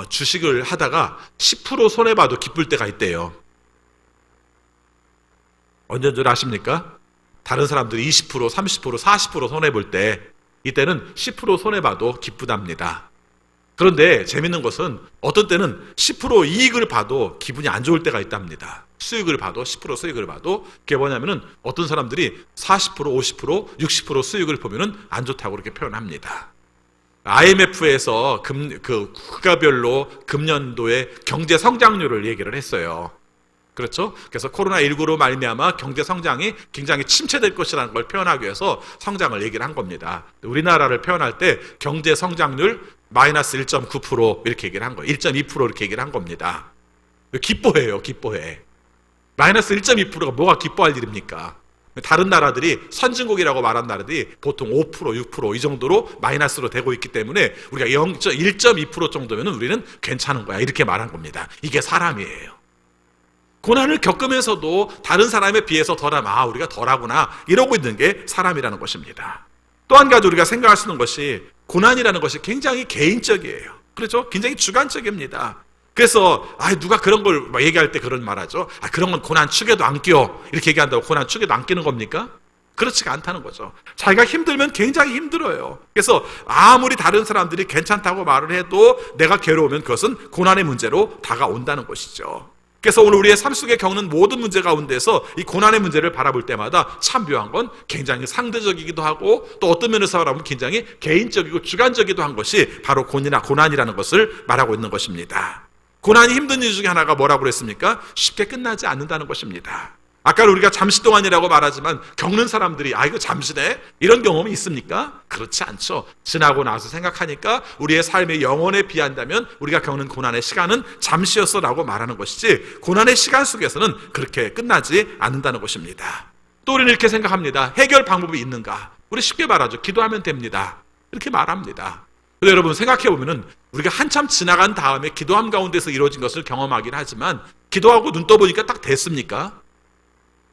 주식을 하다가 10% 손해봐도 기쁠 때가 있대요. 언제인 줄 아십니까? 다른 사람들이 20%, 30%, 40% 손해볼 때 이때는 10% 손해봐도 기쁘답니다. 그런데 재밌는 것은 어떤 때는 10% 이익을 봐도 기분이 안 좋을 때가 있답니다. 수익을 봐도 10% 수익을 봐도 그게 뭐냐면은 어떤 사람들이 40%, 50%, 60% 수익을 보면은 안 좋다고 그렇게 표현합니다. IMF에서 그 국가별로 금년도의 경제 성장률을 얘기를 했어요. 그렇죠? 그래서 코로나19로 말미암아 경제 성장이 굉장히 침체될 것이라는 걸 표현하기 위해서 성장을 얘기를 한 겁니다. 우리나라를 표현할 때 경제 성장률 마이너스 1.9% 이렇게 얘기를 한 거예요. 1.2% 이렇게 얘기를 한 겁니다. 기뻐해요, 기뻐해. 마이너스 1.2%가 뭐가 기뻐할 일입니까? 다른 나라들이 선진국이라고 말한 나라들이 보통 5%, 6% 이 정도로 마이너스로 되고 있기 때문에 우리가 1.2% 정도면 우리는 괜찮은 거야. 이렇게 말한 겁니다. 이게 사람이에요. 고난을 겪으면서도 다른 사람에 비해서 덜하면 우리가 덜하구나 이러고 있는 게 사람이라는 것입니다. 또 한 가지 우리가 생각할 수 있는 것이 고난이라는 것이 굉장히 개인적이에요. 그렇죠? 굉장히 주관적입니다. 그래서 누가 그런 걸 얘기할 때 그런 말하죠. 그런 건 고난 축에도 안 껴. 이렇게 얘기한다고 고난 축에도 안 끼는 겁니까? 그렇지가 않다는 거죠. 자기가 힘들면 굉장히 힘들어요. 그래서 아무리 다른 사람들이 괜찮다고 말을 해도 내가 괴로우면 그것은 고난의 문제로 다가온다는 것이죠. 그래서 오늘 우리의 삶 속에 겪는 모든 문제 가운데서 이 고난의 문제를 바라볼 때마다 참 묘한 건 굉장히 상대적이기도 하고 또 어떤 면에서 바라보면 굉장히 개인적이고 주관적이기도 한 것이 바로 고난이라는 것을 말하고 있는 것입니다. 고난이 힘든 이유 중에 하나가 뭐라고 그랬습니까? 쉽게 끝나지 않는다는 것입니다. 아까 우리가 잠시 동안이라고 말하지만 겪는 사람들이 이거 잠시네? 이런 경험이 있습니까? 그렇지 않죠. 지나고 나서 생각하니까 우리의 삶의 영혼에 비한다면 우리가 겪는 고난의 시간은 잠시였어 라고 말하는 것이지 고난의 시간 속에서는 그렇게 끝나지 않는다는 것입니다. 또 우리는 이렇게 생각합니다. 해결 방법이 있는가? 우리 쉽게 말하죠. 기도하면 됩니다. 이렇게 말합니다. 그런데 여러분 생각해보면은 우리가 한참 지나간 다음에 기도함 가운데서 이루어진 것을 경험하긴 하지만 기도하고 눈 떠보니까 딱 됐습니까?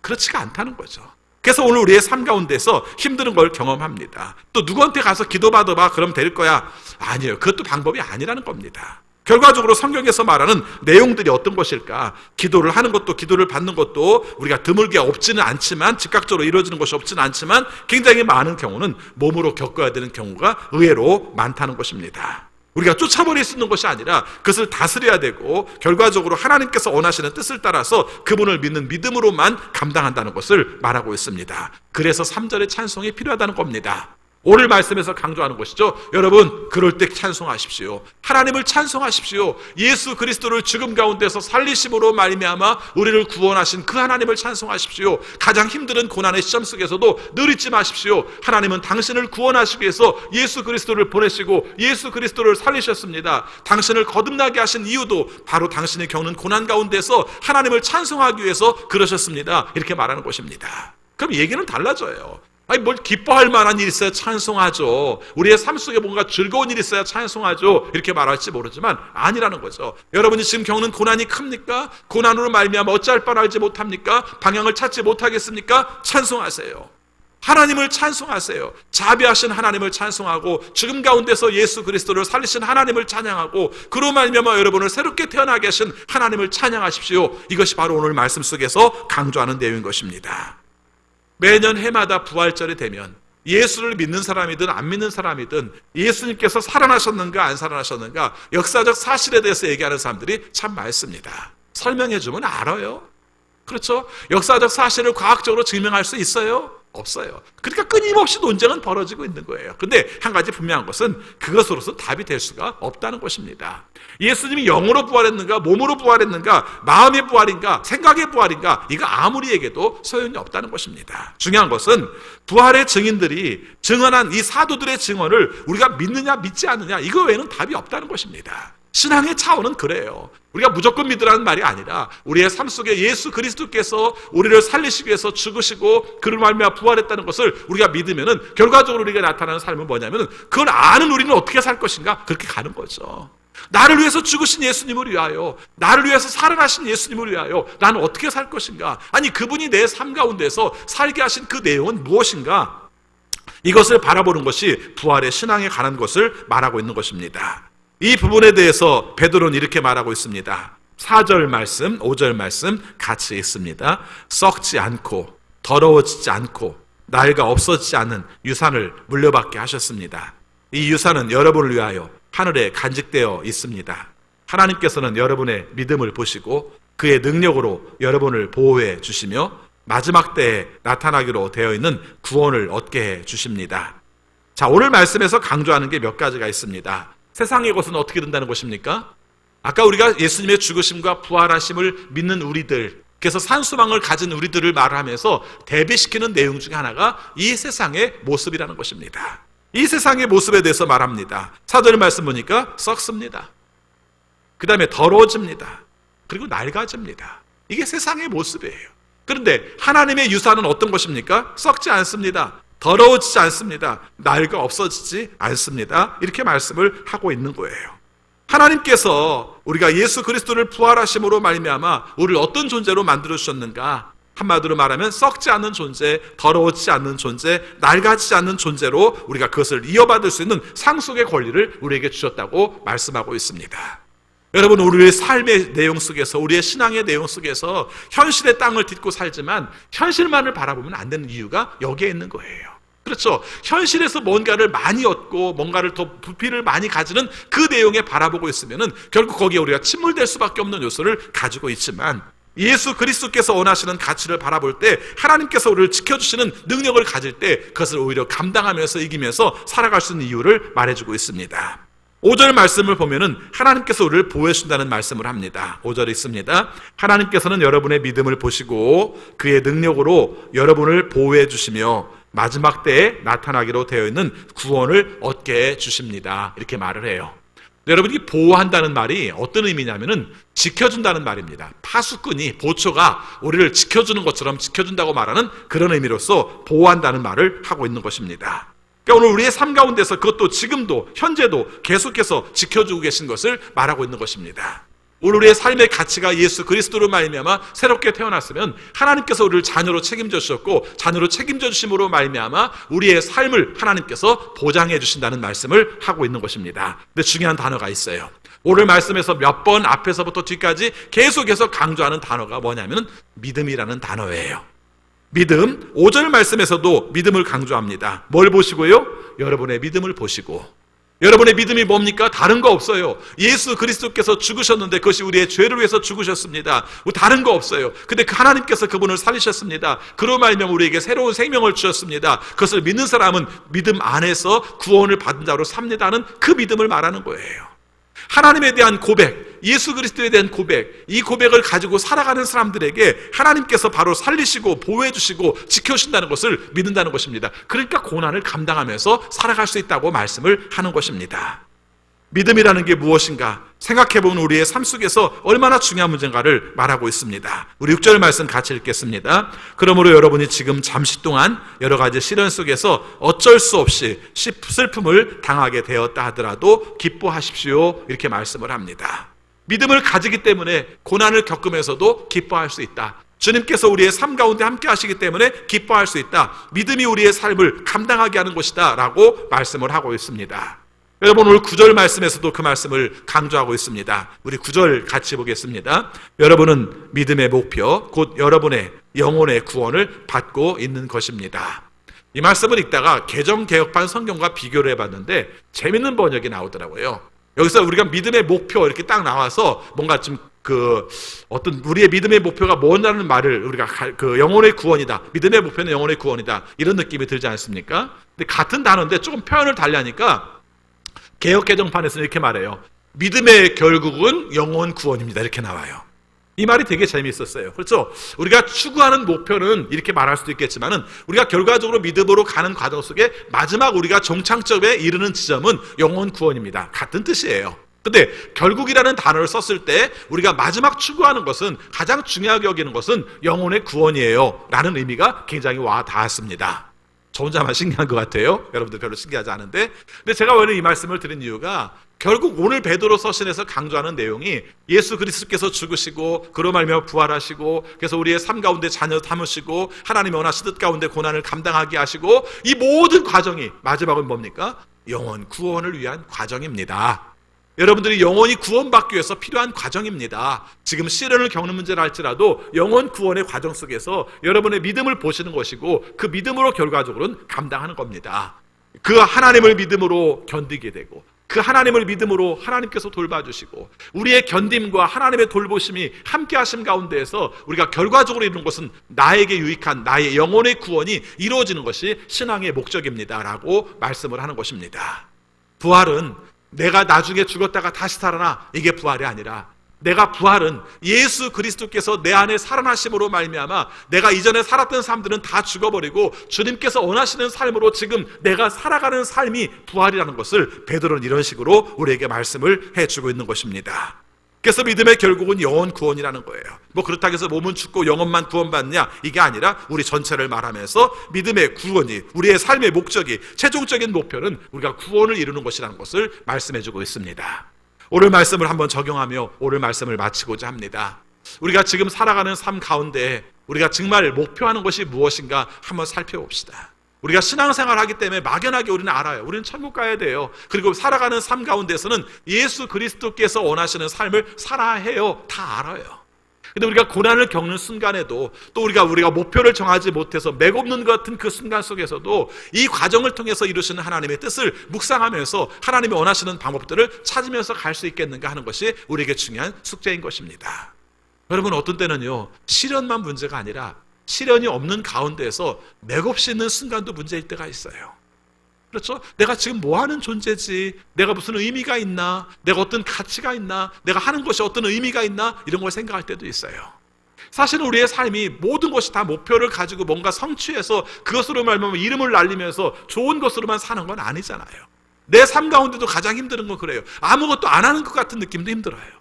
그렇지가 않다는 거죠. 그래서 오늘 우리의 삶 가운데서 힘든 걸 경험합니다. 또 누구한테 가서 기도받아봐 그럼 될 거야? 아니에요. 그것도 방법이 아니라는 겁니다. 결과적으로 성경에서 말하는 내용들이 어떤 것일까? 기도를 하는 것도 기도를 받는 것도 우리가 드물게 없지는 않지만 즉각적으로 이루어지는 것이 없지는 않지만 굉장히 많은 경우는 몸으로 겪어야 되는 경우가 의외로 많다는 것입니다. 우리가 쫓아버릴 수 있는 것이 아니라 그것을 다스려야 되고 결과적으로 하나님께서 원하시는 뜻을 따라서 그분을 믿는 믿음으로만 감당한다는 것을 말하고 있습니다. 그래서 3절의 찬송이 필요하다는 겁니다. 오늘 말씀에서 강조하는 것이죠. 여러분 그럴 때 찬송하십시오. 하나님을 찬송하십시오. 예수 그리스도를 죽음 가운데서 살리심으로 말미암아 우리를 구원하신 그 하나님을 찬송하십시오. 가장 힘든 고난의 시험 속에서도 늘 잊지 마십시오. 하나님은 당신을 구원하시기 위해서 예수 그리스도를 보내시고 예수 그리스도를 살리셨습니다. 당신을 거듭나게 하신 이유도 바로 당신이 겪는 고난 가운데서 하나님을 찬송하기 위해서 그러셨습니다. 이렇게 말하는 것입니다. 그럼 얘기는 달라져요. 뭘 기뻐할 만한 일이 있어야 찬송하죠. 우리의 삶 속에 뭔가 즐거운 일이 있어야 찬송하죠. 이렇게 말할지 모르지만 아니라는 거죠. 여러분이 지금 겪는 고난이 큽니까? 고난으로 말미암아 어찌할 바를 알지 못합니까? 방향을 찾지 못하겠습니까? 찬송하세요. 하나님을 찬송하세요. 자비하신 하나님을 찬송하고 죽음 가운데서 예수 그리스도를 살리신 하나님을 찬양하고 그로 말미암아 여러분을 새롭게 태어나게 하신 하나님을 찬양하십시오. 이것이 바로 오늘 말씀 속에서 강조하는 내용인 것입니다. 매년 해마다 부활절이 되면 예수를 믿는 사람이든 안 믿는 사람이든 예수님께서 살아나셨는가 안 살아나셨는가 역사적 사실에 대해서 얘기하는 사람들이 참 많습니다. 설명해 주면 알아요. 그렇죠? 역사적 사실을 과학적으로 증명할 수 있어요. 없어요. 그러니까 끊임없이 논쟁은 벌어지고 있는 거예요. 근데 한 가지 분명한 것은 그것으로서 답이 될 수가 없다는 것입니다. 예수님이 영으로 부활했는가, 몸으로 부활했는가, 마음의 부활인가, 생각의 부활인가, 이거 아무리 얘기해도 소용이 없다는 것입니다. 중요한 것은 부활의 증인들이 증언한 이 사도들의 증언을 우리가 믿느냐 믿지 않느냐, 이거 외에는 답이 없다는 것입니다. 신앙의 차원은 그래요. 우리가 무조건 믿으라는 말이 아니라 우리의 삶 속에 예수 그리스도께서 우리를 살리시기 위해서 죽으시고 그를 말미암아 부활했다는 것을 우리가 믿으면은 결과적으로 우리가 나타나는 삶은 뭐냐면은 그걸 아는 우리는 어떻게 살 것인가, 그렇게 가는 거죠. 나를 위해서 죽으신 예수님을 위하여, 나를 위해서 살아나신 예수님을 위하여 나는 어떻게 살 것인가, 아니 그분이 내 삶 가운데서 살게 하신 그 내용은 무엇인가, 이것을 바라보는 것이 부활의 신앙에 관한 것을 말하고 있는 것입니다. 이 부분에 대해서 베드로는 이렇게 말하고 있습니다. 4절 말씀, 5절 말씀 같이 읽습니다. 썩지 않고 더러워지지 않고 낡아 없어지지 않는 유산을 물려받게 하셨습니다. 이 유산은 여러분을 위하여 하늘에 간직되어 있습니다. 하나님께서는 여러분의 믿음을 보시고 그의 능력으로 여러분을 보호해 주시며 마지막 때에 나타나기로 되어 있는 구원을 얻게 해 주십니다. 자, 오늘 말씀에서 강조하는 게 몇 가지가 있습니다. 세상의 것은 어떻게 된다는 것입니까? 아까 우리가 예수님의 죽으심과 부활하심을 믿는 우리들, 그래서 산소망을 가진 우리들을 말하면서 대비시키는 내용 중에 하나가 이 세상의 모습이라는 것입니다. 이 세상의 모습에 대해서 말합니다. 4절 말씀 보니까 썩습니다. 그 다음에 더러워집니다. 그리고 낡아집니다. 이게 세상의 모습이에요. 그런데 하나님의 유산은 어떤 것입니까? 썩지 않습니다. 더러워지지 않습니다. 낡아 없어지지 않습니다. 이렇게 말씀을 하고 있는 거예요. 하나님께서 우리가 예수 그리스도를 부활하심으로 말미암아 우리를 어떤 존재로 만들어 주셨는가? 한마디로 말하면 썩지 않는 존재, 더러워지지 않는 존재, 낡아지지 않는 존재로 우리가 그것을 이어받을 수 있는 상속의 권리를 우리에게 주셨다고 말씀하고 있습니다. 여러분, 우리의 삶의 내용 속에서, 우리의 신앙의 내용 속에서 현실의 땅을 딛고 살지만 현실만을 바라보면 안 되는 이유가 여기에 있는 거예요. 그렇죠. 현실에서 뭔가를 많이 얻고 뭔가를 더 부피를 많이 가지는 그 내용에 바라보고 있으면은 결국 거기에 우리가 침몰될 수밖에 없는 요소를 가지고 있지만 예수 그리스도께서 원하시는 가치를 바라볼 때 하나님께서 우리를 지켜주시는 능력을 가질 때 그것을 오히려 감당하면서 이기면서 살아갈 수 있는 이유를 말해주고 있습니다. 5절 말씀을 보면은 하나님께서 우리를 보호해 준다는 말씀을 합니다. 5절에 있습니다. 하나님께서는 여러분의 믿음을 보시고 그의 능력으로 여러분을 보호해 주시며 마지막 때에 나타나기로 되어 있는 구원을 얻게 해 주십니다. 이렇게 말을 해요. 여러분이 보호한다는 말이 어떤 의미냐면은 지켜준다는 말입니다. 파수꾼이, 보초가 우리를 지켜주는 것처럼 지켜준다고 말하는 그런 의미로서 보호한다는 말을 하고 있는 것입니다. 그러니까 오늘 우리의 삶 가운데서 그것도 지금도 현재도 계속해서 지켜주고 계신 것을 말하고 있는 것입니다. 오늘 우리의 삶의 가치가 예수 그리스도로 말미암아 새롭게 태어났으면 하나님께서 우리를 자녀로 책임져 주셨고 자녀로 책임져 주심으로 말미암아 우리의 삶을 하나님께서 보장해 주신다는 말씀을 하고 있는 것입니다. 근데 중요한 단어가 있어요. 오늘 말씀에서 몇 번 앞에서부터 뒤까지 계속해서 강조하는 단어가 뭐냐면 믿음이라는 단어예요. 믿음, 5절 말씀에서도 믿음을 강조합니다. 뭘 보시고요? 여러분의 믿음을 보시고. 여러분의 믿음이 뭡니까? 다른 거 없어요. 예수 그리스도께서 죽으셨는데 그것이 우리의 죄를 위해서 죽으셨습니다. 다른 거 없어요. 근데 하나님께서 그분을 살리셨습니다. 그로 말미암아 우리에게 새로운 생명을 주셨습니다. 그것을 믿는 사람은 믿음 안에서 구원을 받은 자로 삽니다는 그 믿음을 말하는 거예요. 하나님에 대한 고백, 예수 그리스도에 대한 고백, 이 고백을 가지고 살아가는 사람들에게 하나님께서 바로 살리시고 보호해 주시고 지켜주신다는 것을 믿는다는 것입니다. 그러니까 고난을 감당하면서 살아갈 수 있다고 말씀을 하는 것입니다. 믿음이라는 게 무엇인가 생각해보면 우리의 삶 속에서 얼마나 중요한 문제인가를 말하고 있습니다. 우리 6절 말씀 같이 읽겠습니다. 그러므로 여러분이 지금 잠시 동안 여러 가지 시련 속에서 어쩔 수 없이 슬픔을 당하게 되었다 하더라도 기뻐하십시오. 이렇게 말씀을 합니다. 믿음을 가지기 때문에 고난을 겪으면서도 기뻐할 수 있다. 주님께서 우리의 삶 가운데 함께 하시기 때문에 기뻐할 수 있다. 믿음이 우리의 삶을 감당하게 하는 것이다 라고 말씀을 하고 있습니다. 여러분, 오늘 9절 말씀에서도 그 말씀을 강조하고 있습니다. 우리 9절 같이 보겠습니다. 여러분은 믿음의 목표, 곧 여러분의 영혼의 구원을 받고 있는 것입니다. 이 말씀을 읽다가 개정개혁판 성경과 비교를 해봤는데 재밌는 번역이 나오더라고요. 여기서 우리가 믿음의 목표 이렇게 딱 나와서 뭔가 좀 어떤 우리의 믿음의 목표가 뭐냐는 말을 우리가 영혼의 구원이다. 믿음의 목표는 영혼의 구원이다. 이런 느낌이 들지 않습니까? 근데 같은 단어인데 조금 표현을 달리하니까 개역 개정판에서는 이렇게 말해요. 믿음의 결국은 영혼 구원입니다. 이렇게 나와요. 이 말이 되게 재미있었어요. 그렇죠? 우리가 추구하는 목표는 이렇게 말할 수도 있겠지만은 우리가 결과적으로 믿음으로 가는 과정 속에 마지막 우리가 종착점에 이르는 지점은 영혼 구원입니다. 같은 뜻이에요. 근데 결국이라는 단어를 썼을 때 우리가 마지막 추구하는 것은, 가장 중요하게 여기는 것은 영혼의 구원이에요 라는 의미가 굉장히 와 닿았습니다. 저 혼자만 신기한 것 같아요. 여러분들 별로 신기하지 않은데. 근데 제가 왜 이 말씀을 드린 이유가, 결국 오늘 베드로 서신에서 강조하는 내용이 예수 그리스도께서 죽으시고 그로 말미암아 부활하시고 그래서 우리의 삶 가운데 자녀 담으시고 하나님이 원하신 뜻 가운데 고난을 감당하게 하시고, 이 모든 과정이 마지막은 뭡니까? 영혼 구원을 위한 과정입니다. 여러분들이 영혼이 구원받기 위해서 필요한 과정입니다. 지금 시련을 겪는 문제를 할지라도 영혼 구원의 과정 속에서 여러분의 믿음을 보시는 것이고, 그 믿음으로 결과적으로는 감당하는 겁니다. 그 하나님을 믿음으로 견디게 되고, 그 하나님을 믿음으로 하나님께서 돌봐주시고, 우리의 견딤과 하나님의 돌보심이 함께 하심 가운데에서 우리가 결과적으로 이루는 것은 나에게 유익한 나의 영혼의 구원이 이루어지는 것이 신앙의 목적입니다 라고 말씀을 하는 것입니다. 부활은 내가 나중에 죽었다가 다시 살아나, 이게 부활이 아니라, 내가 부활은 예수 그리스도께서 내 안에 살아나심으로 말미암아 내가 이전에 살았던 삶들은 다 죽어버리고 주님께서 원하시는 삶으로 지금 내가 살아가는 삶이 부활이라는 것을 베드로는 이런 식으로 우리에게 말씀을 해주고 있는 것입니다. 그래서 믿음의 결국은 영혼 구원이라는 거예요. 뭐 그렇다고 해서 몸은 죽고 영혼만 구원받냐, 이게 아니라 우리 전체를 말하면서 믿음의 구원이, 우리의 삶의 목적이, 최종적인 목표는 우리가 구원을 이루는 것이라는 것을 말씀해주고 있습니다. 오늘 말씀을 한번 적용하며 오늘 말씀을 마치고자 합니다. 우리가 지금 살아가는 삶 가운데 우리가 정말 목표하는 것이 무엇인가 한번 살펴봅시다. 우리가 신앙생활을 하기 때문에 막연하게 우리는 알아요. 우리는 천국 가야 돼요. 그리고 살아가는 삶 가운데서는 예수 그리스도께서 원하시는 삶을 살아야 해요. 다 알아요. 근데 우리가 고난을 겪는 순간에도, 또 우리가 목표를 정하지 못해서 맥없는 것 같은 그 순간 속에서도 이 과정을 통해서 이루시는 하나님의 뜻을 묵상하면서 하나님이 원하시는 방법들을 찾으면서 갈 수 있겠는가 하는 것이 우리에게 중요한 숙제인 것입니다. 여러분, 어떤 때는요, 시련만 문제가 아니라 시련이 없는 가운데에서 맥없이 있는 순간도 문제일 때가 있어요. 그렇죠? 내가 지금 뭐 하는 존재지? 내가 무슨 의미가 있나? 내가 어떤 가치가 있나? 내가 하는 것이 어떤 의미가 있나? 이런 걸 생각할 때도 있어요. 사실은 우리의 삶이 모든 것이 다 목표를 가지고 뭔가 성취해서 그것으로 말미암아 이름을 날리면서 좋은 것으로만 사는 건 아니잖아요. 내 삶 가운데도 가장 힘든 건 그래요. 아무것도 안 하는 것 같은 느낌도 힘들어요.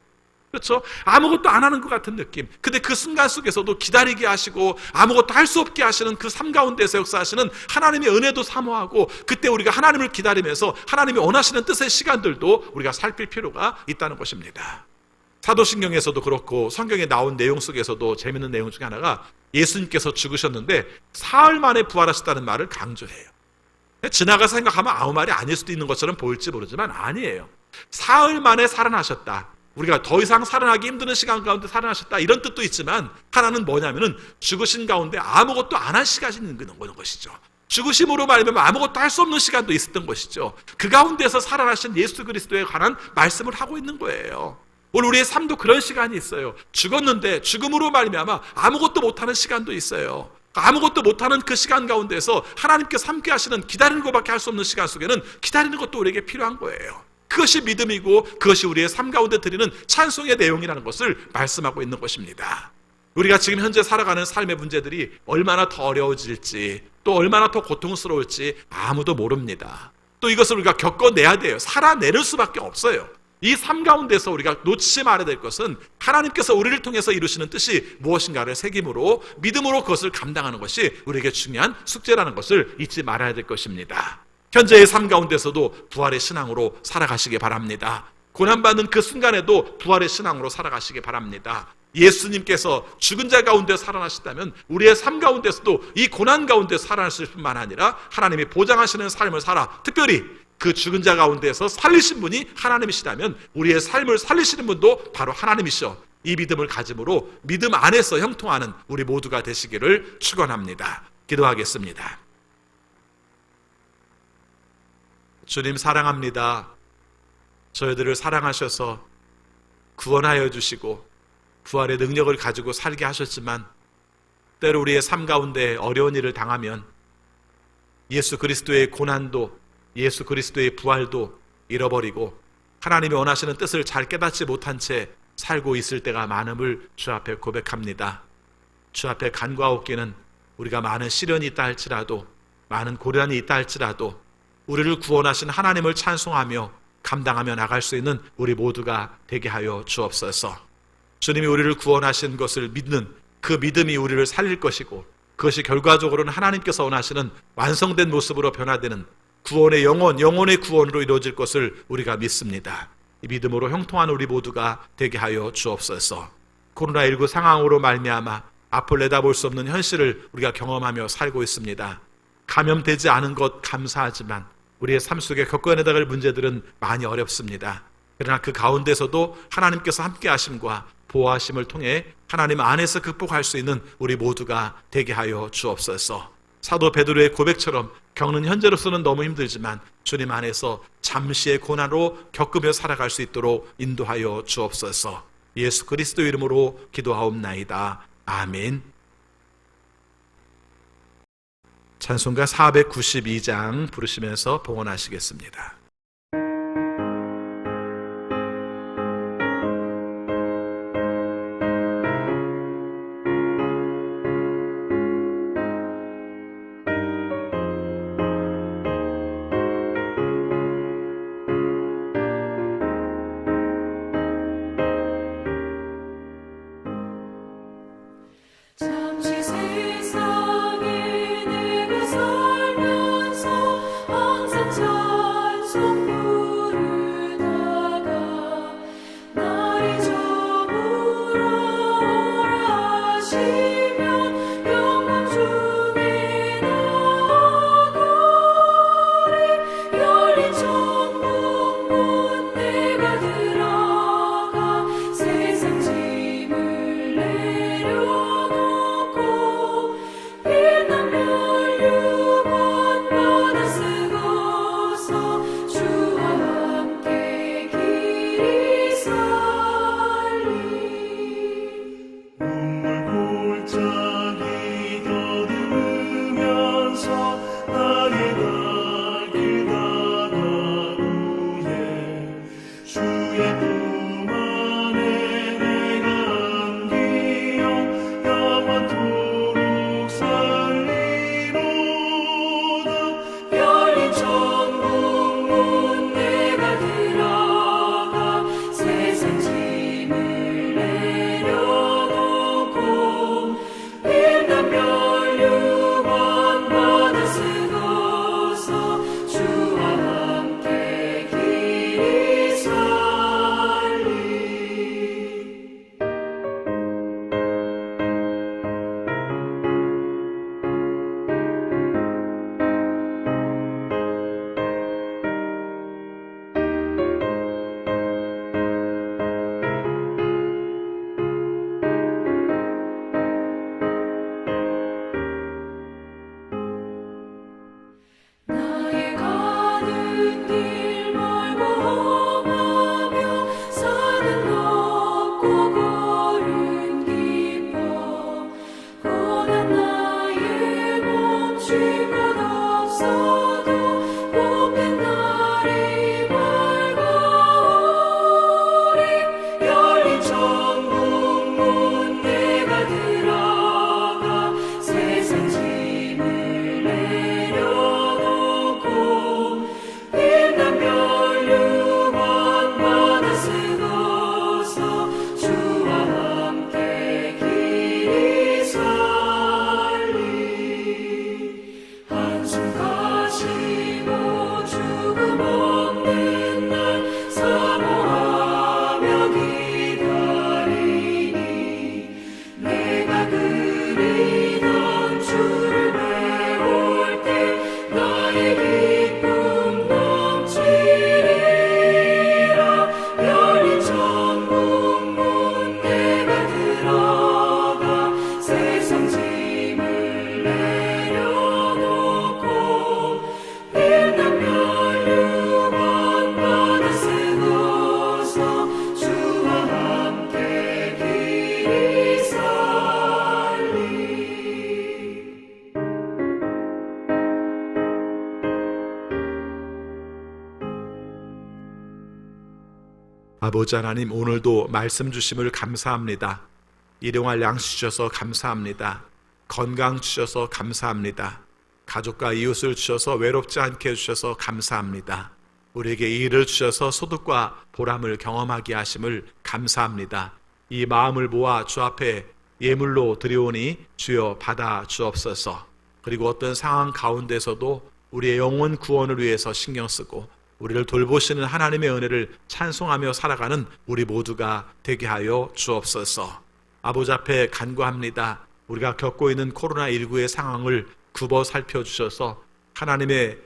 그렇죠? 아무것도 안 하는 것 같은 느낌. 근데 그 순간 속에서도 기다리게 하시고 아무것도 할 수 없게 하시는 그 삶 가운데서 역사하시는 하나님의 은혜도 사모하고, 그때 우리가 하나님을 기다리면서 하나님이 원하시는 뜻의 시간들도 우리가 살필 필요가 있다는 것입니다. 사도신경에서도 그렇고 성경에 나온 내용 속에서도 재밌는 내용 중에 하나가, 예수님께서 죽으셨는데 사흘 만에 부활하셨다는 말을 강조해요. 지나가서 생각하면 아무 말이 아닐 수도 있는 것처럼 보일지 모르지만 아니에요. 사흘 만에 살아나셨다. 우리가 더 이상 살아나기 힘든 시간 가운데 살아나셨다, 이런 뜻도 있지만, 하나는 뭐냐면은 죽으신 가운데 아무것도 안 할 시간이 있는 것이죠. 죽으심으로 말하면 아무것도 할 수 없는 시간도 있었던 것이죠. 그 가운데서 살아나신 예수 그리스도에 관한 말씀을 하고 있는 거예요. 오늘 우리의 삶도 그런 시간이 있어요. 죽었는데 죽음으로 말미암아 아무것도 못하는 시간도 있어요. 아무것도 못하는 그 시간 가운데서 하나님께서 함께 하시는, 기다리는 것밖에 할 수 없는 시간 속에는 기다리는 것도 우리에게 필요한 거예요. 그것이 믿음이고 그것이 우리의 삶 가운데 드리는 찬송의 내용이라는 것을 말씀하고 있는 것입니다. 우리가 지금 현재 살아가는 삶의 문제들이 얼마나 더 어려워질지, 또 얼마나 더 고통스러울지 아무도 모릅니다. 또 이것을 우리가 겪어내야 돼요. 살아내릴 수밖에 없어요. 이 삶 가운데서 우리가 놓치지 말아야 될 것은 하나님께서 우리를 통해서 이루시는 뜻이 무엇인가를 새김으로 믿음으로 그것을 감당하는 것이 우리에게 중요한 숙제라는 것을 잊지 말아야 될 것입니다. 현재의 삶 가운데서도 부활의 신앙으로 살아가시기 바랍니다. 고난받는 그 순간에도 부활의 신앙으로 살아가시기 바랍니다. 예수님께서 죽은 자 가운데 살아나셨다면 우리의 삶 가운데서도 이 고난 가운데 살아나실 뿐만 아니라 하나님이 보장하시는 삶을 살아, 특별히 그 죽은 자 가운데서 살리신 분이 하나님이시다면 우리의 삶을 살리시는 분도 바로 하나님이시오. 이 믿음을 가짐으로 믿음 안에서 형통하는 우리 모두가 되시기를 축원합니다. 기도하겠습니다. 주님 사랑합니다. 저희들을 사랑하셔서 구원하여 주시고 부활의 능력을 가지고 살게 하셨지만 때로 우리의 삶 가운데 어려운 일을 당하면 예수 그리스도의 고난도, 예수 그리스도의 부활도 잃어버리고 하나님이 원하시는 뜻을 잘 깨닫지 못한 채 살고 있을 때가 많음을 주 앞에 고백합니다. 주 앞에 간과하옵기는 우리가 많은 시련이 있다 할지라도, 많은 고난이 있다 할지라도 우리를 구원하신 하나님을 찬송하며 감당하며 나갈 수 있는 우리 모두가 되게 하여 주옵소서. 주님이 우리를 구원하신 것을 믿는 그 믿음이 우리를 살릴 것이고, 그것이 결과적으로는 하나님께서 원하시는 완성된 모습으로 변화되는 구원의 영혼의 구원으로 이루어질 것을 우리가 믿습니다. 이 믿음으로 형통한 우리 모두가 되게 하여 주옵소서. 코로나19 상황으로 말미암아 앞을 내다볼 수 없는 현실을 우리가 경험하며 살고 있습니다. 감염되지 않은 것 감사하지만 우리의 삶 속에 겪어내야 할 문제들은 많이 어렵습니다. 그러나 그 가운데서도 하나님께서 함께 하심과 보호하심을 통해 하나님 안에서 극복할 수 있는 우리 모두가 되게 하여 주옵소서. 사도 베드로의 고백처럼 겪는 현재로서는 너무 힘들지만 주님 안에서 잠시의 고난으로 겪으며 살아갈 수 있도록 인도하여 주옵소서. 예수 그리스도 이름으로 기도하옵나이다. 아멘. 찬송가 492장 부르시면서 봉헌하시겠습니다. 잠시 세상에 내가 살면서 항상 찬송 부르다가 날이 저물어 오라 하시면 영광 중에 나아가리. 열린 천국 문 내가 들어가 세상 짐을 내려놓고 빛나면 유권 받아 쓰고서 주와 함께 길이 살리. 눈물 골짜기 더듬으면서 나의 갈 길 가던 후에 주의 품 안에 내가 안기어 영원토록 살리로다. 열린 천국 문 내가 들어가 세상 짐을 내려놓고 빛나면 유권 받아 쓰고서 주와 함께 길이 살리. 나의 가는 길 멀고 험하며 산은 높고 걸음 깊어 고난 나의 멈출 것 없어도 복된 날이 밝아오리. 열린 천국 문 내가 들어가 세상 짐을 내려놓고 빛나면 유권 받아 쓰고서 주와 함께 길이 살리. 한숨 가시고 죽음 없는 날 사모하며 기다리니 내가 아버지 하나님, 오늘도 말씀 주심을 감사합니다. 일용할 양식 주셔서 감사합니다. 건강 주셔서 감사합니다. 가족과 이웃을 주셔서 외롭지 않게 해주셔서 감사합니다. 우리에게 일을 주셔서 소득과 보람을 경험하게 하심을 감사합니다. 이 마음을 모아 주 앞에 예물로 드리오니 주여 받아 주옵소서. 그리고 어떤 상황 가운데서도 우리의 영혼 구원을 위해서 신경 쓰고 우리를 돌보시는 하나님의 은혜를 찬송하며 살아가는 우리 모두가 되게 하여 주옵소서. 아버지 앞에 간구합니다. 우리가 겪고 있는 코로나19의 상황을 굽어 살펴주셔서 하나님의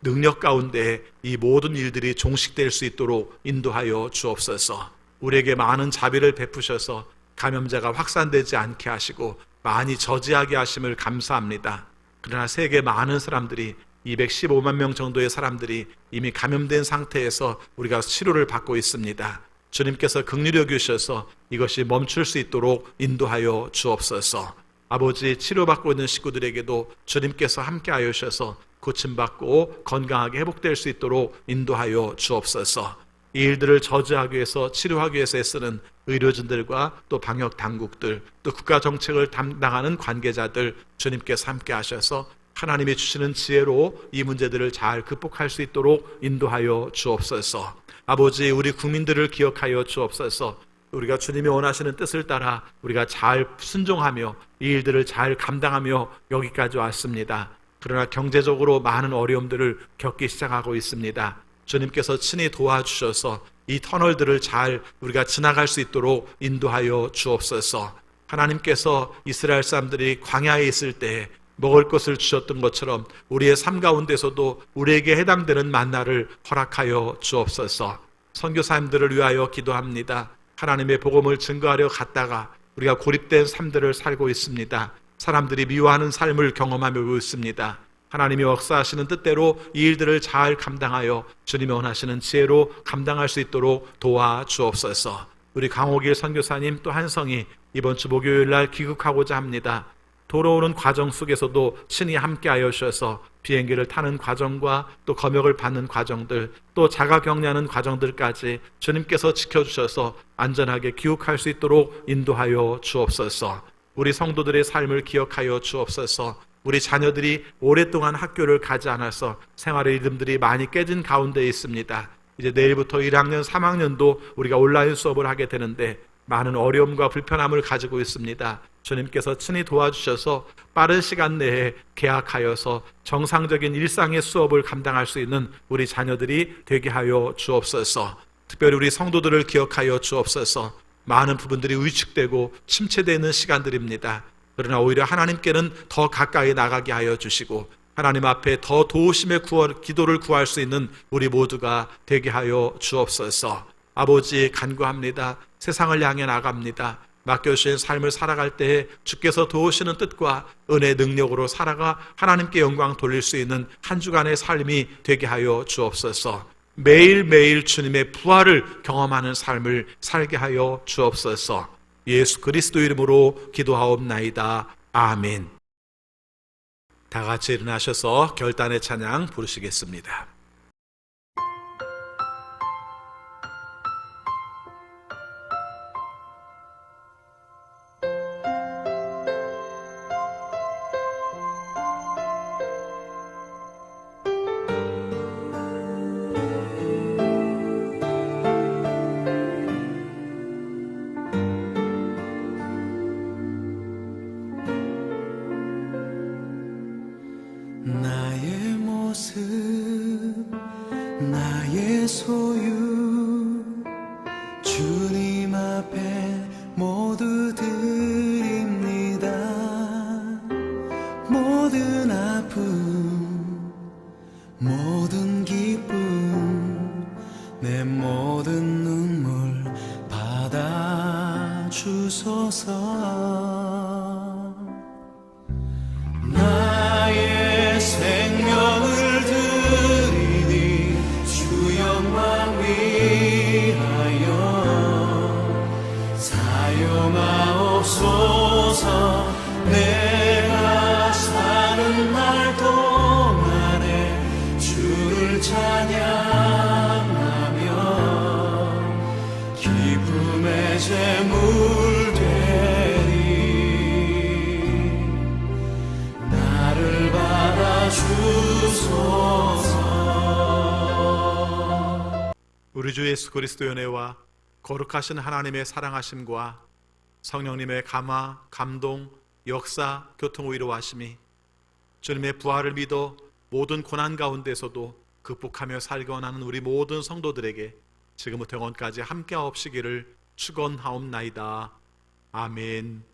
능력 가운데 이 모든 일들이 종식될 수 있도록 인도하여 주옵소서. 우리에게 많은 자비를 베푸셔서 감염자가 확산되지 않게 하시고 많이 저지하게 하심을 감사합니다. 그러나 세계 많은 사람들이 215만 명 정도의 사람들이 이미 감염된 상태에서 우리가 치료를 받고 있습니다. 주님께서 긍휼히 여기셔서 이것이 멈출 수 있도록 인도하여 주옵소서. 아버지, 치료받고 있는 식구들에게도 주님께서 함께하여 주셔서 고침받고 건강하게 회복될 수 있도록 인도하여 주옵소서. 이 일들을 저지하기 위해서, 치료하기 위해서 애쓰는 의료진들과 또 방역 당국들, 또 국가 정책을 담당하는 관계자들 주님께서 함께 하셔서 하나님이 주시는 지혜로 이 문제들을 잘 극복할 수 있도록 인도하여 주옵소서. 아버지, 우리 국민들을 기억하여 주옵소서. 우리가 주님이 원하시는 뜻을 따라 우리가 잘 순종하며 이 일들을 잘 감당하며 여기까지 왔습니다. 그러나 경제적으로 많은 어려움들을 겪기 시작하고 있습니다. 주님께서 친히 도와주셔서 이 터널들을 잘 우리가 지나갈 수 있도록 인도하여 주옵소서. 하나님께서 이스라엘 사람들이 광야에 있을 때 먹을 것을 주셨던 것처럼 우리의 삶 가운데서도 우리에게 해당되는 만나를 허락하여 주옵소서. 선교사님들을 위하여 기도합니다. 하나님의 복음을 증거하려 갔다가 우리가 고립된 삶들을 살고 있습니다. 사람들이 미워하는 삶을 경험하며 있습니다. 하나님이 역사하시는 뜻대로 이 일들을 잘 감당하여 주님이 원하시는 지혜로 감당할 수 있도록 도와주옵소서. 우리 강호길 선교사님 또 한성이 이번 주 목요일 날 귀국하고자 합니다. 돌아오는 과정 속에서도 친히 함께하여 주셔서 비행기를 타는 과정과 또 검역을 받는 과정들, 또 자가격리하는 과정들까지 주님께서 지켜주셔서 안전하게 귀국할 수 있도록 인도하여 주옵소서. 우리 성도들의 삶을 기억하여 주옵소서. 우리 자녀들이 오랫동안 학교를 가지 않아서 생활의 리듬들이 많이 깨진 가운데 있습니다. 이제 내일부터 1학년, 3학년도 우리가 온라인 수업을 하게 되는데 많은 어려움과 불편함을 가지고 있습니다. 주님께서 친히 도와주셔서 빠른 시간 내에 개학하여서 정상적인 일상의 수업을 감당할 수 있는 우리 자녀들이 되게 하여 주옵소서. 특별히 우리 성도들을 기억하여 주옵소서. 많은 부분들이 위축되고 침체되는 시간들입니다. 그러나 오히려 하나님께는 더 가까이 나가게 하여 주시고 하나님 앞에 더 도우심의 기도를 구할 수 있는 우리 모두가 되게 하여 주옵소서. 아버지, 간구합니다. 세상을 향해 나갑니다. 맡겨주신 삶을 살아갈 때에 주께서 도우시는 뜻과 은혜 능력으로 살아가 하나님께 영광 돌릴 수 있는 한 주간의 삶이 되게 하여 주옵소서. 매일매일 주님의 부활을 경험하는 삶을 살게 하여 주옵소서. 예수 그리스도 이름으로 기도하옵나이다. 아멘. 다 같이 일어나셔서 결단의 찬양 부르시겠습니다. 나의 모습 나의 소유 주님 앞에 모두 드립니다. 모든 아픔 모든 기쁨 내 모든 눈물 받아주소서. 나의 생명을 드리니 주 영광 위하여 사용하옵소서. 내가 사는 날 동안에 주를 찬양하며 우리 주 예수 그리스도의 은혜와 거룩하신 하나님의 사랑하심과 성령님의 감화, 감동, 역사, 교통 위로하심이 주님의 부활을 믿어 모든 고난 가운데서도 극복하며 살기 원하는 우리 모든 성도들에게 지금부터 영원까지 함께하옵시기를 축원하옵나이다. 아멘.